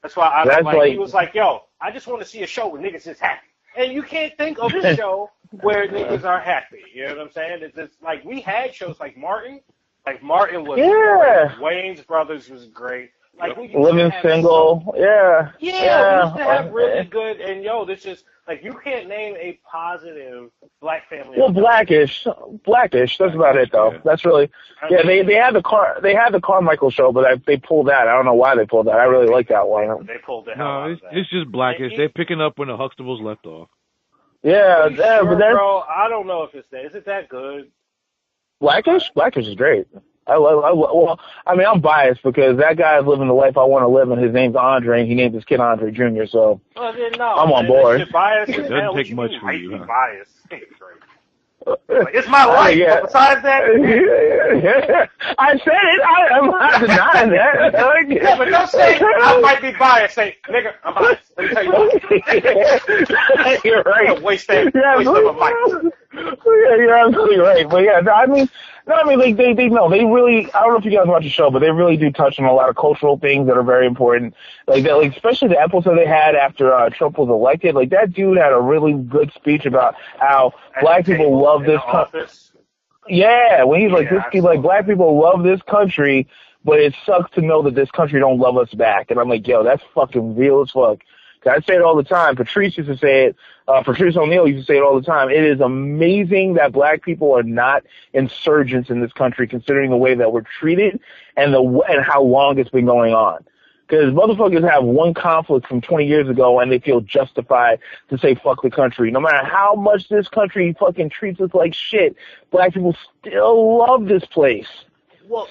That's why I don't like. He was like, "Yo, I just want to see a show where niggas is happy." And you can't think of a show where niggas are happy. You know what I'm saying? It's like we had shows like Martin. Like Martin was great. Wayne's Brothers was great. Like we used living single. We used to have really good, and this is like you can't name a positive black family. Well, Blackish. That's about it though. That's really. They had the Carmichael show, but they pulled that. I don't know why they pulled that. I really like that one. They pulled the hell out of that. It's just Blackish. They're picking up when the Huxtables left off. Yeah, but bro, I don't know if it's that. Is it that good? Blackish is great. I'm biased because that guy is living the life I want to live, and his name's Andre, and he named his kid Andre Jr., so I'm on board. It doesn't take much for you. Bias. Like, it's my life, but besides that... I said it. I'm not denying that. But don't say, I might be biased. Say, nigga, I'm biased. Let me tell you what. You're right. Waste of a mic. You're absolutely right. But they really, I don't know if you guys watch the show, but they really do touch on a lot of cultural things that are very important. Especially the episode they had after Trump was elected. Like, that dude had a really good speech about how black people love this country. Yeah, when he's black people love this country, but it sucks to know that this country don't love us back. And I'm like, yo, that's fucking real as fuck. I say it all the time. Patrice used to say it. Patrice O'Neill used to say it all the time. It is amazing that black people are not insurgents in this country, considering the way that we're treated and how long it's been going on. Because motherfuckers have one conflict from 20 years ago and they feel justified to say fuck the country. No matter how much this country fucking treats us like shit, black people still love this place. Love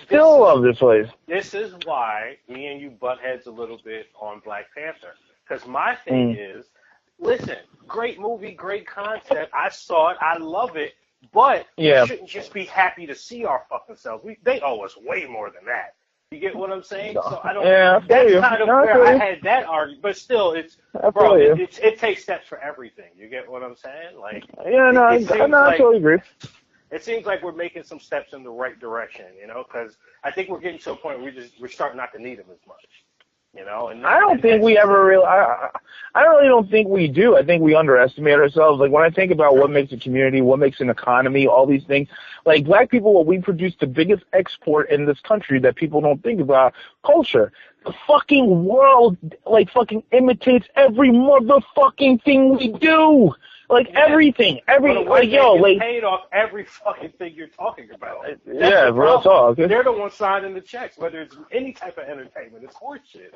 this place. This is why me and you butt heads a little bit on Black Panther. Because my thing is, listen, great movie, great concept. I saw it. I love it. But we shouldn't just be happy to see our fucking selves. They owe us way more than that. You get what I'm saying? So I don't. Yeah, that's kind of where I had that argument. But still, it takes steps for everything. You get what I'm saying? Like, I totally agree. It seems like we're making some steps in the right direction, because I think we're getting to a point where we're starting not to need them as much. I don't think we ever really. I really don't think we do. I think we underestimate ourselves. Like when I think about what makes a community, what makes an economy, all these things. Like black people, we produce the biggest export in this country that people don't think about. Culture. The fucking world fucking imitates every motherfucking thing we do. Everything, paid off every fucking thing you're talking about. That's real talk. They're the ones signing the checks, whether it's any type of entertainment. It's horseshit.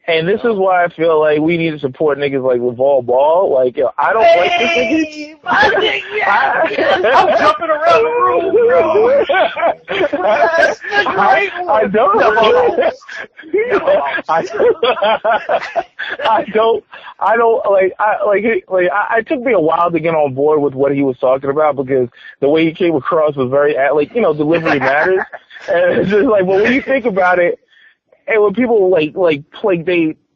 And this is why I feel like we need to support niggas like LeVar Ball. I don't like this nigga. I'm jumping around the room, bro. I don't. It took me a while to get on board with what he was talking about because the way he came across was very, delivery matters. And it's just but when you think about it, and when people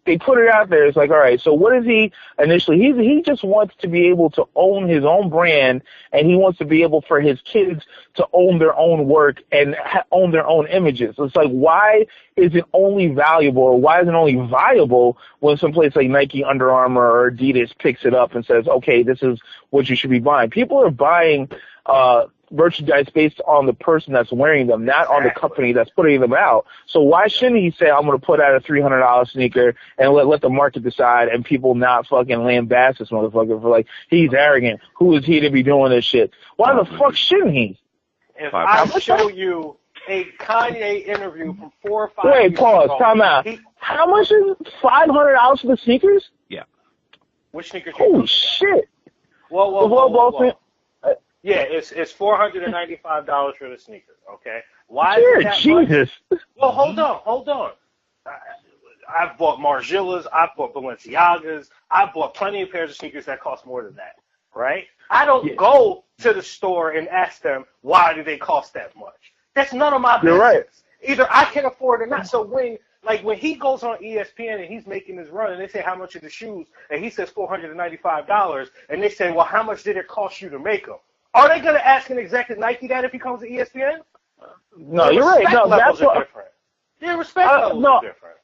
they put it out there, it's all right, so what is he initially? He just wants to be able to own his own brand, and he wants to be able for his kids to own their own work and own their own images. It's why is it only valuable or why is it only viable when someplace like Nike, Under Armour, or Adidas picks it up and says, okay, this is what you should be buying? People are buying merchandise based on the person that's wearing them, not on the company that's putting them out. So why shouldn't he say, I'm going to put out a $300 sneaker and let the market decide and people not fucking lambast this motherfucker for he's arrogant. Who is he to be doing this shit? Why the fuck shouldn't he? If I show you a Kanye interview from 4 or 5 years Wait, pause, time out. How much is $500 for the sneakers? Yeah. Which sneakers? Holy shit. Whoa. Yeah, it's $495 for the sneakers, okay? Why is that Jesus. Much? Well, hold on. I've bought Margielas, I've bought Balenciagas, I've bought plenty of pairs of sneakers that cost more than that, right? I don't go to the store and ask them, why do they cost that much? That's none of my business. You're right. Either I can afford it or not. So when he goes on ESPN and he's making his run and they say, how much are the shoes? And he says $495, and they say, well, how much did it cost you to make them? Are they going to ask an exec at Nike that if he comes to ESPN? No, you're right. No, that's what. Different. Their respect levels are different.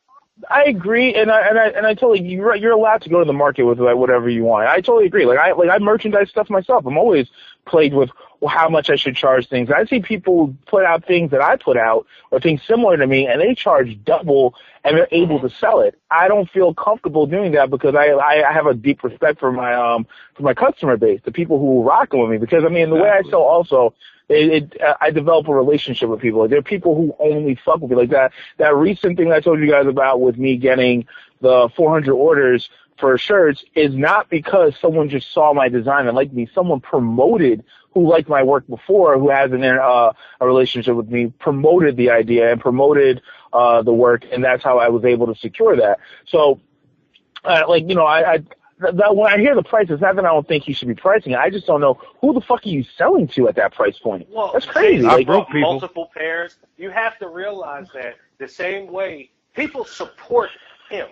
I agree, and I totally. You're allowed to go to the market with whatever you want. I totally agree. I merchandise stuff myself. I'm always played with how much I should charge things. I see people put out things that I put out or things similar to me, and they charge double, and they're able to sell it. I don't feel comfortable doing that because I have a deep respect for my customer base, the people who are rocking with me. Because, I mean, the way I sell also, I develop a relationship with people. There are people who only fuck with me. Like that recent thing I told you guys about with me getting the 400 orders for shirts is not because someone just saw my design and liked me. Someone promoted who liked my work before, who has a relationship with me, promoted the idea and promoted the work, and that's how I was able to secure that. So, when I hear the price, it's not that I don't think he should be pricing it. I just don't know who the fuck are you selling to at that price point. Well, that's crazy. Like, multiple pairs. You have to realize that the same way people support him.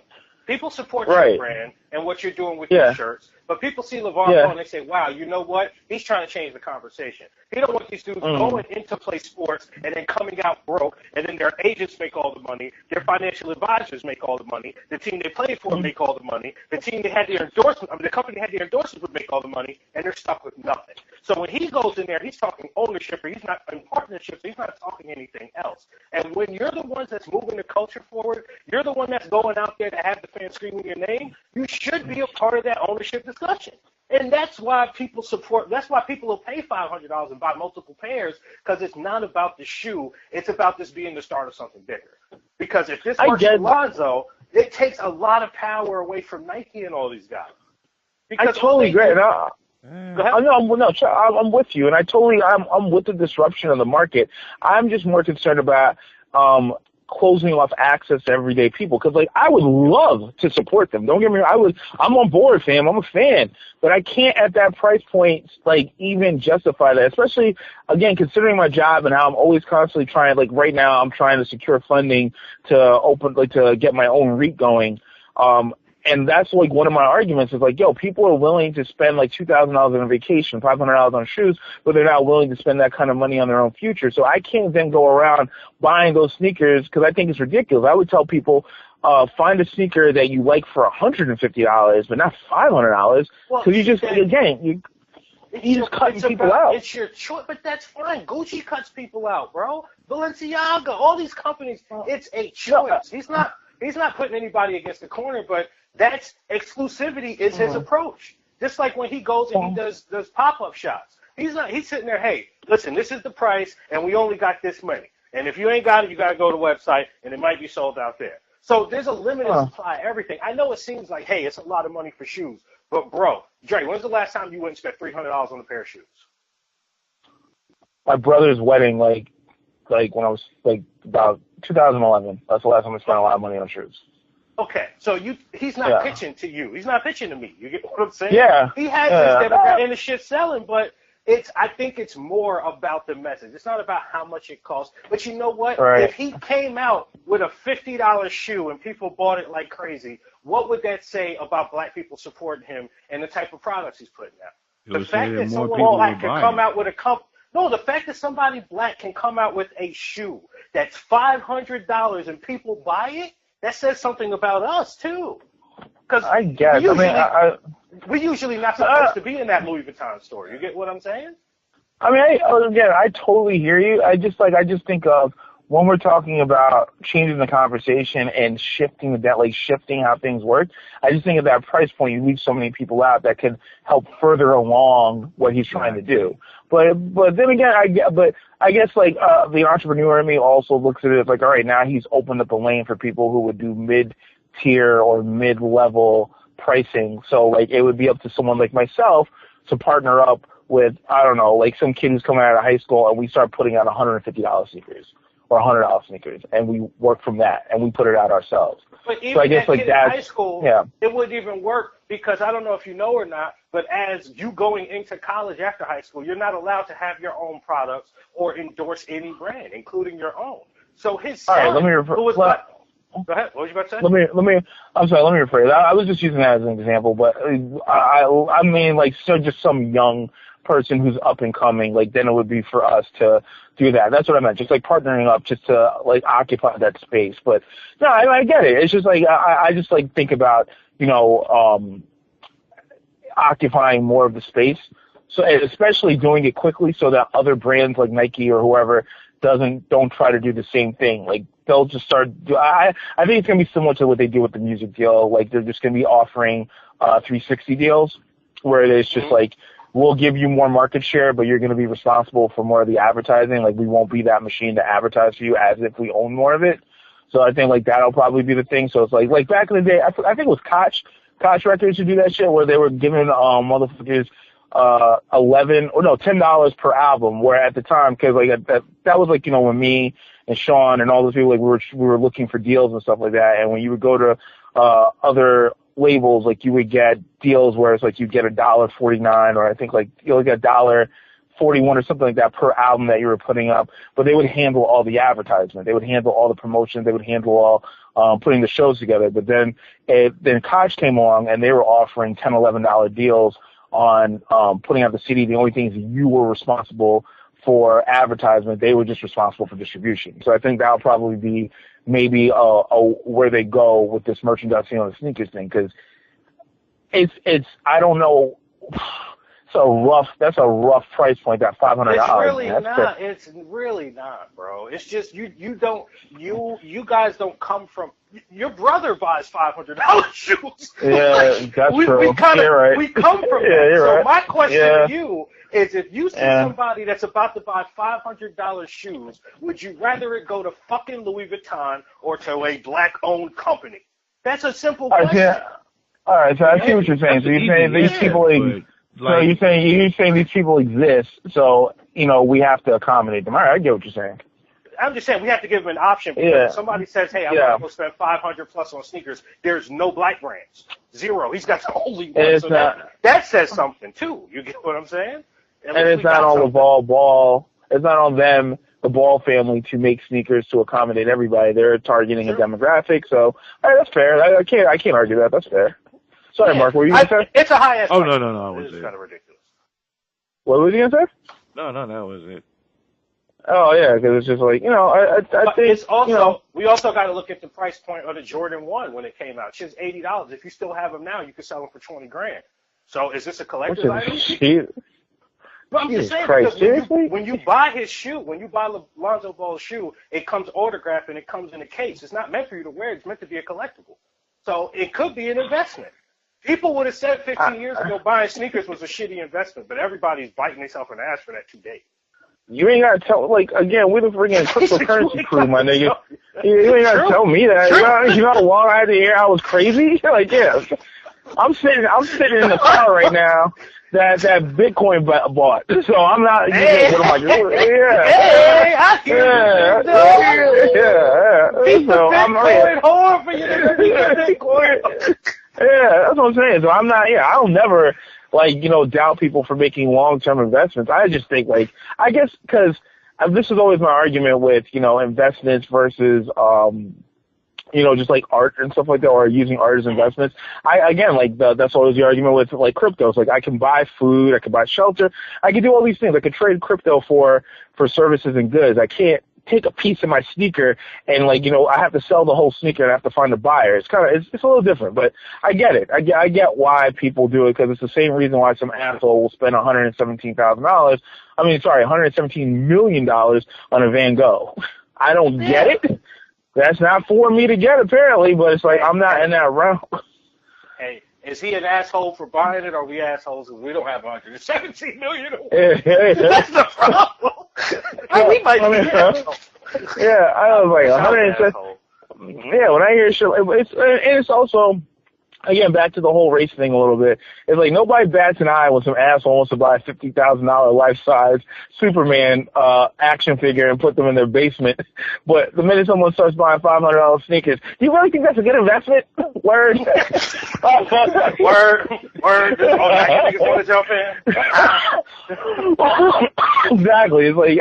People support your brand and what you're doing with your shirts, but people see LeVar and they say, wow, you know what? He's trying to change the conversation. He don't want these dudes going into play sports and then coming out broke, and then their agents make all the money, their financial advisors make all the money, the team they played for make all the money, the team they had their endorsement, the company had their endorsements would make all the money, and they're stuck with nothing. So when he goes in there, he's talking ownership, or he's not in partnership, so he's not talking anything else. And when you're the ones that's moving the culture forward, you're the one that's going out there to have the fans screaming your name, you should be a part of that ownership discussion. And that's why people will pay $500 and buy multiple pairs, because it's not about the shoe. It's about this being the start of something bigger. Because if this works for Lonzo, it takes a lot of power away from Nike and all these guys. Because I totally agree. Go ahead. I'm with you, and I'm with the disruption of the market. I'm just more concerned about closing off access to everyday people, because I would love to support them. Don't get me wrong, I'm on board, fam. I'm a fan, but I can't at that price point even justify that. Especially again, considering my job and how I'm always constantly trying. Right now, I'm trying to secure funding to get my own REIT going. And that's one of my arguments is people are willing to spend $2,000 on a vacation, $500 on shoes, but they're not willing to spend that kind of money on their own future. So I can't then go around buying those sneakers because I think it's ridiculous. I would tell people, find a sneaker that you like for $150, but not $500, because you just, again, you're just cutting people out. It's your choice, but that's fine. Gucci cuts people out, bro. Balenciaga, all these companies, it's a choice. He's not putting anybody against the corner, but that's exclusivity is his approach. Just like when he goes and he does pop-up shops. He's sitting there, hey, listen, this is the price, and we only got this many. And if you ain't got it, you got to go to the website, and it might be sold out there. So there's a limited supply of everything. I know it seems like, hey, it's a lot of money for shoes. But, bro, Dre, when's the last time you went and spent $300 on a pair of shoes? My brother's wedding, when I was, about 2011. That's the last time I spent a lot of money on shoes. Okay, so he's not pitching to you. He's not pitching to me. You get what I'm saying? Yeah. He has his demographic and the shit's selling, but I think it's more about the message. It's not about how much it costs. But you know what? Right. If he came out with a $50 shoe and people bought it like crazy, what would that say about black people supporting him and the type of products he's putting out? The fact that someone black can come out with the fact that somebody black can come out with a shoe that's $500 and people buy it, that says something about us, too. Because I guess. we're usually not supposed to be in that Louis Vuitton store. You get what I'm saying? I totally hear you. I just think of when we're talking about changing the conversation and shifting shifting how things work. I just think at that price point, you leave so many people out that could help further along what he's trying to do. But then again, I guess the entrepreneur in me also looks at it all right, now he's opened up a lane for people who would do mid-tier or mid-level pricing. So it would be up to someone like myself to partner up with, I don't know, some kid who's coming out of high school, and we start putting out $150 sneakers or $100 sneakers, and we work from that, and we put it out ourselves. But even in high school, it wouldn't even work, because I don't know if you know or not, but as you going into college after high school, you're not allowed to have your own products or endorse any brand, including your own. So his son, go ahead. What was you about to say? Let me rephrase. I was just using that as an example, but I mean, just some young person who's up and coming, then it would be for us to do that. That's what I meant. Just partnering up just to occupy that space. But no, I get it. It's just I just think about, occupying more of the space So, and especially doing it quickly so that other brands like Nike or whoever don't try to do the same thing. Like, they'll just start, I think it's going to be similar to what they do with the music deal. Like, they're just going to be offering 360 deals where it's just like, we'll give you more market share, but you're going to be responsible for more of the advertising. Like, we won't be that machine to advertise for you as if we own more of it. So I think, like, that'll probably be the thing. So it's like back in the day, I think it was Koch Records who do that shit where they were giving motherfuckers $10 per album, where at the time, cause like that was like, you know, when me and Sean and all those people, like we were looking for deals and stuff like that. And when you would go to, other labels, like you would get deals where it's like you get $1.49, or I think like you'll get $1.41 or something like that per album that you were putting up. But they would handle all the advertisement. They would handle all the promotion. They would handle all, putting the shows together. But then Koch came along and they were offering $10, $11 deals on putting out the CD. The only thing is you were responsible for advertisement. They were just responsible for distribution. So I think that'll probably be maybe where they go with this merchandising on the sneakers thing, because it's I don't know. That's a rough price point, that $500. It's really not. It's really not, bro. It's just you guys don't come from. Your brother buys $500 shoes. Yeah, that's true. We come from that. So right. my question to you is, if you see somebody that's about to buy $500 shoes, would you rather it go to fucking Louis Vuitton or to a black-owned company? That's a simple question. All right, so I see what you're saying. So you're saying these people, so you're saying these people exist, so, you know, we have to accommodate them. All right, I get what you're saying. I'm just saying we have to give them an option, because if somebody says, hey, I'm going to go spend $500 plus on sneakers, there's no black brands. Zero. He's got the only one. So that says something, too. You get what I'm saying? And it's not on the ball. It's not on them, the Ball family, to make sneakers to accommodate everybody. They're targeting a demographic, so that's fair. I can't argue that. That's fair. Sorry, Mark, what were you going to say? It's a high ass. Oh, no. It's kind of ridiculous. What was you going to say? No, that was it. Oh, yeah, because it's just like, you know, I think, it's also, you know, we also got to look at the price point of the Jordan 1 when it came out. Shit's $80. If you still have them now, you can sell them for $20,000. So is this a collector's item? But I'm just saying, because when you buy his shoe, when you buy Lonzo Ball's shoe, it comes autographed and it comes in a case. It's not meant for you to wear. It's meant to be a collectible. So it could be an investment. People would have said 15 years ago buying sneakers was a shitty investment, but everybody's biting themselves in the ass for that today. You ain't got to tell, like, again, we're the freaking cryptocurrency crew, my nigga. You ain't got to tell me that. You know how long I had to hear I was crazy? Like, yeah. I'm sitting in the car right now that Bitcoin bought. So I'm not, hey, what am I doing? Yeah. Hey, I hear you. Yeah. So I'm Bitcoin hard for you to Bitcoin. Yeah, that's what I'm saying. So I'll never, like, you know, doubt people for making long-term investments. I just think, like, I guess because this is always my argument with, you know, investments versus, you know, just like art and stuff like that, or using art as investments. That's always the argument with, like, crypto. It's like, I can buy food, I can buy shelter, I can do all these things. I can trade crypto for services and goods. I can't take a piece of my sneaker and, like, you know, I have to sell the whole sneaker and I have to find a buyer. It's a little different, but I get it. I get why people do it, because it's the same reason why some asshole will spend $117 million on a Van Gogh. I don't get it. That's not for me to get, apparently, but it's like, I'm not in that realm. Hey, is he an asshole for buying it, or are we assholes because we don't have $117 million? That's the problem. We might be assholes. Yeah, I was like 107. Yeah, when I hear shit, it's also, again, back to the whole race thing a little bit. It's like, nobody bats an eye when some asshole wants to buy a $50,000 life-size Superman action figure and put them in their basement. But the minute someone starts buying $500 sneakers, do you really think that's a good investment? Word. Word. Oh, now you niggas want to jump in? Exactly. It's like,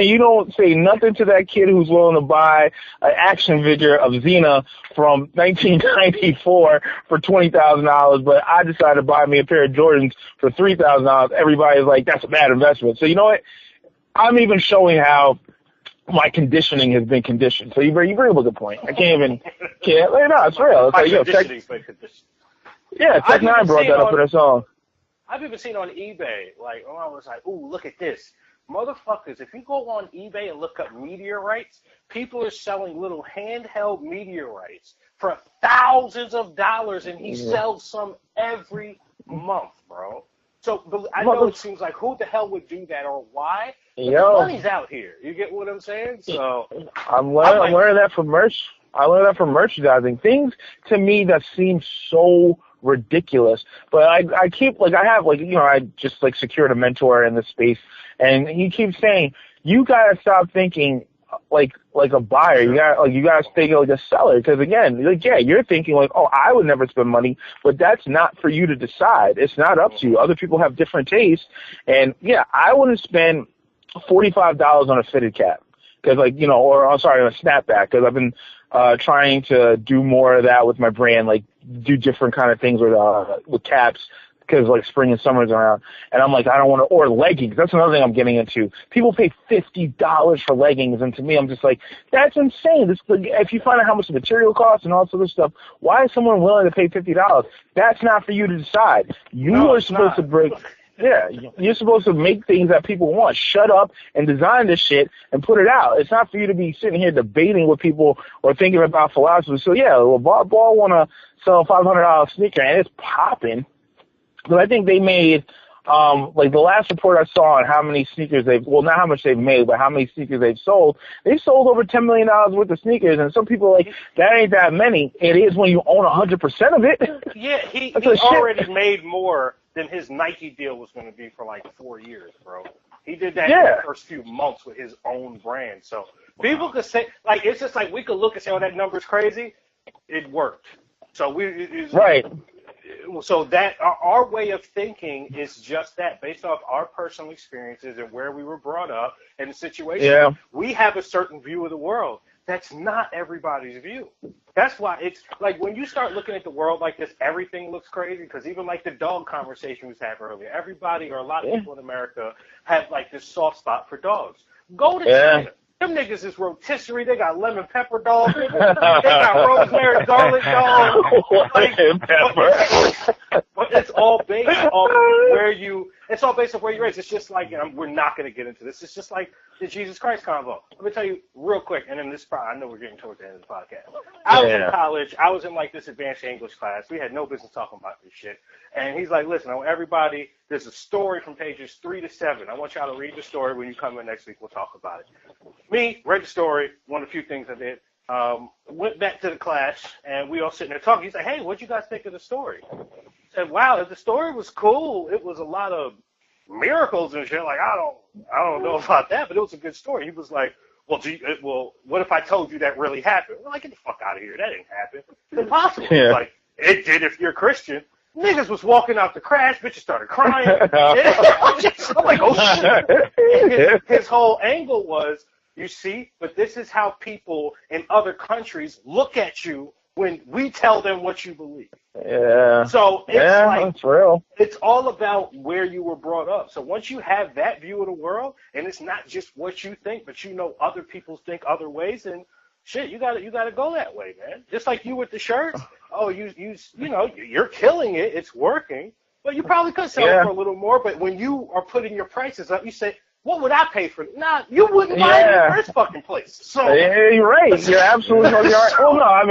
you don't say nothing to that kid who's willing to buy an action figure of Xena from 1994 for $20,000, but I decided to buy me a pair of Jordans for $3,000. Everybody's like, that's a bad investment. So you know what? I'm even showing how my conditioning has been conditioned. So you bring up a good point. I can't. No, it's real. It's like, Tech 9 brought that up in their song. I've even seen on eBay, like, I was like, ooh, look at this. Motherfuckers, if you go on eBay and look up meteorites, people are selling little handheld meteorites for thousands of dollars, and he sells some every month, bro. So I know it seems like who the hell would do that or why? But the money's out here. You get what I'm saying? So I'm learning that from merch. I learned that from merchandising. Things to me that seem so ridiculous, but I keep I just secured a mentor in this space, and he keeps saying you gotta stop thinking like a buyer. You gotta think like a seller, because again, you're thinking like, oh, I would never spend money, but that's not for you to decide. It's not up to you. Other people have different tastes, and I wouldn't spend $45 on a fitted cap, because on a snapback, because I've been trying to do more of that with my brand, like do different kind of things with caps, because spring and summer's around, and I'm like, I don't want to, or leggings. That's another thing I'm getting into. People pay $50 for leggings, and to me, I'm just like, that's insane. If you find out how much the material costs and all this other stuff, why is someone willing to pay $50? That's not for you to decide. You're supposed to make things that people want. Shut up and design this shit and put it out. It's not for you to be sitting here debating with people or thinking about philosophy. So Ball want to sell a $500 sneaker, and it's popping. But I think they made, the last report I saw on how many sneakers not how much they've made, but how many sneakers they've sold. They sold over $10 million worth of sneakers, and some people are like, that ain't that many. It is when you own 100% of it. Yeah, he already made more than his Nike deal was going to be for 4 years, bro. He did that in the first few months with his own brand. So people could say, it's just like we could look and say, oh, that number's crazy. It worked. So right. So that our way of thinking is just that, based off our personal experiences and where we were brought up and the situation. Yeah. We have a certain view of the world. That's not everybody's view. That's why it's like when you start looking at the world like this, everything looks crazy, because even the dog conversation we had earlier, everybody or a lot of people in America have this soft spot for dogs. Go to China. Them niggas is rotisserie. They got lemon pepper dogs. They got rosemary garlic dogs. But it's all based off where you. It's all based off where you're raised. It's just we're not going to get into this. It's just like the Jesus Christ convo. Let me tell you real quick, and then I know we're getting towards the end of the podcast. I was in college. I was in this advanced English class. We had no business talking about this shit. And he's like, listen, I want everybody, there's a story from pages 3 to 7. I want y'all to read the story. When you come in next week, we'll talk about it. Me, read the story, one of the few things I did. Went back to the class, and we all sitting there talking. He's like, hey, what'd you guys think of the story? I said, wow, the story was cool. It was a lot of miracles and shit. I don't know about that, but it was a good story. He was like, well, what if I told you that really happened? We're like, get the fuck out of here. That didn't happen. It's impossible. Yeah. It did if you're Christian. Niggas was walking out the crash, bitches started crying. I'm like, oh shit. His whole angle was, you see, but this is how people in other countries look at you when we tell them what you believe. Yeah. So it's that's real. It's all about where you were brought up. So once you have that view of the world, and it's not just what you think, but other people think other ways, and shit, you gotta go that way, man. Just like you with the shirts. Oh, you're killing it. It's working. But you probably could sell it for a little more. But when you are putting your prices up, you say, what would I pay for it? Nah, you wouldn't buy it in the first fucking place. So you're right. You're absolutely right. Well, no, I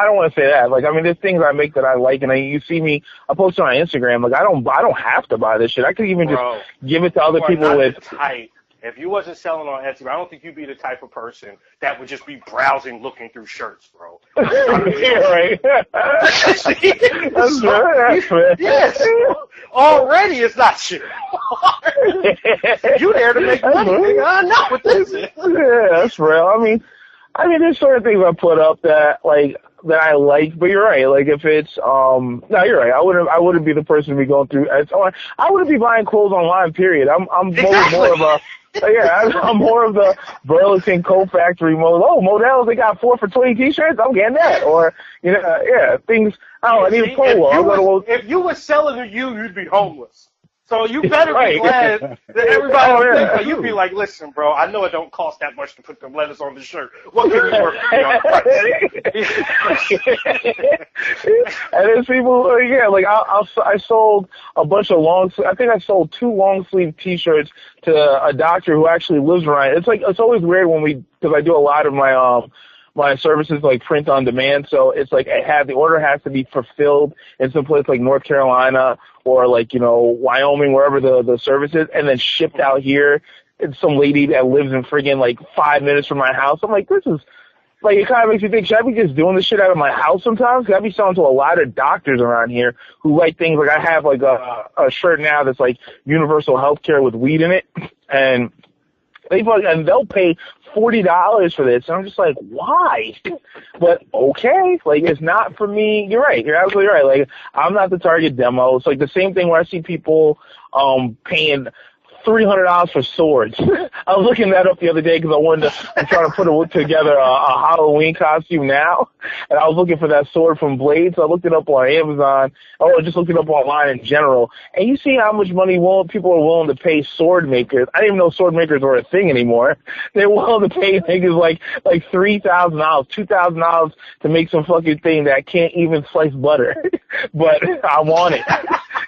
don't want to say that. There's things I make that I like, and you see me. I post it on Instagram. I don't have to buy this shit. I could even just give it to other people with. If you wasn't selling on Etsy, I don't think you'd be the type of person that would just be browsing, looking through shirts, bro. Yeah, right. That's fair. Yes. Already it's not you. You there to make money, nigga. I know what this is. Yeah, that's real. I mean, there's certain things I put up that I like, but you're right. If it's no, you're right. I wouldn't be the person to be going through. I wouldn't be buying clothes online. Period. I'm more of a. I'm more of the Burlington Coat Factory mode. Oh, Models, they got 4 for $20 T-shirts. I'm getting that. Or, things. I need a polo. If you were selling to you'd be homeless. So you better be glad that everybody will think, so you be like, listen, bro, I know it don't cost that much to put the letters on the shirt. What can you work for me on And there's people, like I sold a bunch of I think I sold 2 long sleeve T-shirts to a doctor who actually lives around. It's always weird because I do a lot of my services like print on demand, so it's like the order has to be fulfilled in some place like North Carolina or like, Wyoming, wherever the service is, and then shipped out here. It's some lady that lives in friggin' like 5 minutes from my house. I'm like, this is like, it kind of makes me think, should I be just doing this shit out of my house sometimes? Because I be selling to a lot of doctors around here who like things like I have like a shirt now that's like universal healthcare with weed in it, and they'll pay $40 for this, and I'm just like, why? But okay, like, it's not for me. You're right. You're absolutely right. Like, I'm not the target demo. It's like the same thing where I see people paying $300 for swords. I was looking that up the other day because I'm trying to put together a Halloween costume now, and I was looking for that sword from Blerd, so I looked it up on Amazon, or just looked it up online in general, and you see how much money people are willing to pay sword makers. I didn't even know sword makers were a thing anymore. They're willing to pay niggas like $3,000, $2,000 to make some fucking thing that can't even slice butter, but I want it.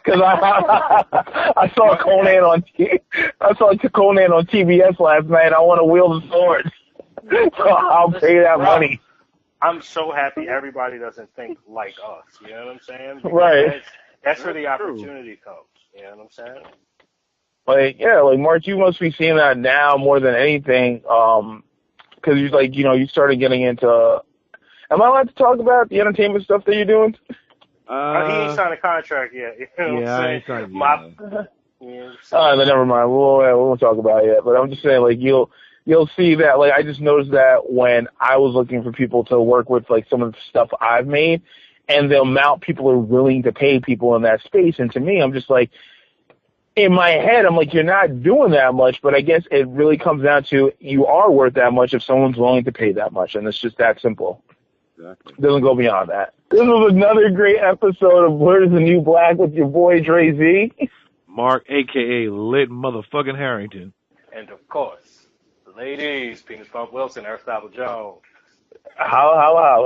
Because I saw Conan on TBS last night. I want to wield the sword, so I'll pay that money. I'm so happy everybody doesn't think like us. You know what I'm saying? Because right. That's where the opportunity comes. You know what I'm saying? Like Mark, you must be seeing that now more than anything, because you started getting into. Am I allowed to talk about the entertainment stuff that you're doing? He ain't signed a contract yet. You know what I'm saying? Signed then never mind. We won't talk about it yet. But I'm just saying, like, you'll see that. Like, I just noticed that when I was looking for people to work with, like, some of the stuff I've made, and the amount people are willing to pay people in that space. And to me, I'm just like, in my head, I'm like, you're not doing that much. But I guess it really comes down to you are worth that much if someone's willing to pay that much, and it's just that simple. Exactly. Doesn't go beyond that. This was another great episode of Blerd is the New Black with your boy Dre Z. Mark, a.k.a. Lit Motherfucking Harrington. And, of course, the ladies, Penis Pump Wilson, Aristotle Jones. How.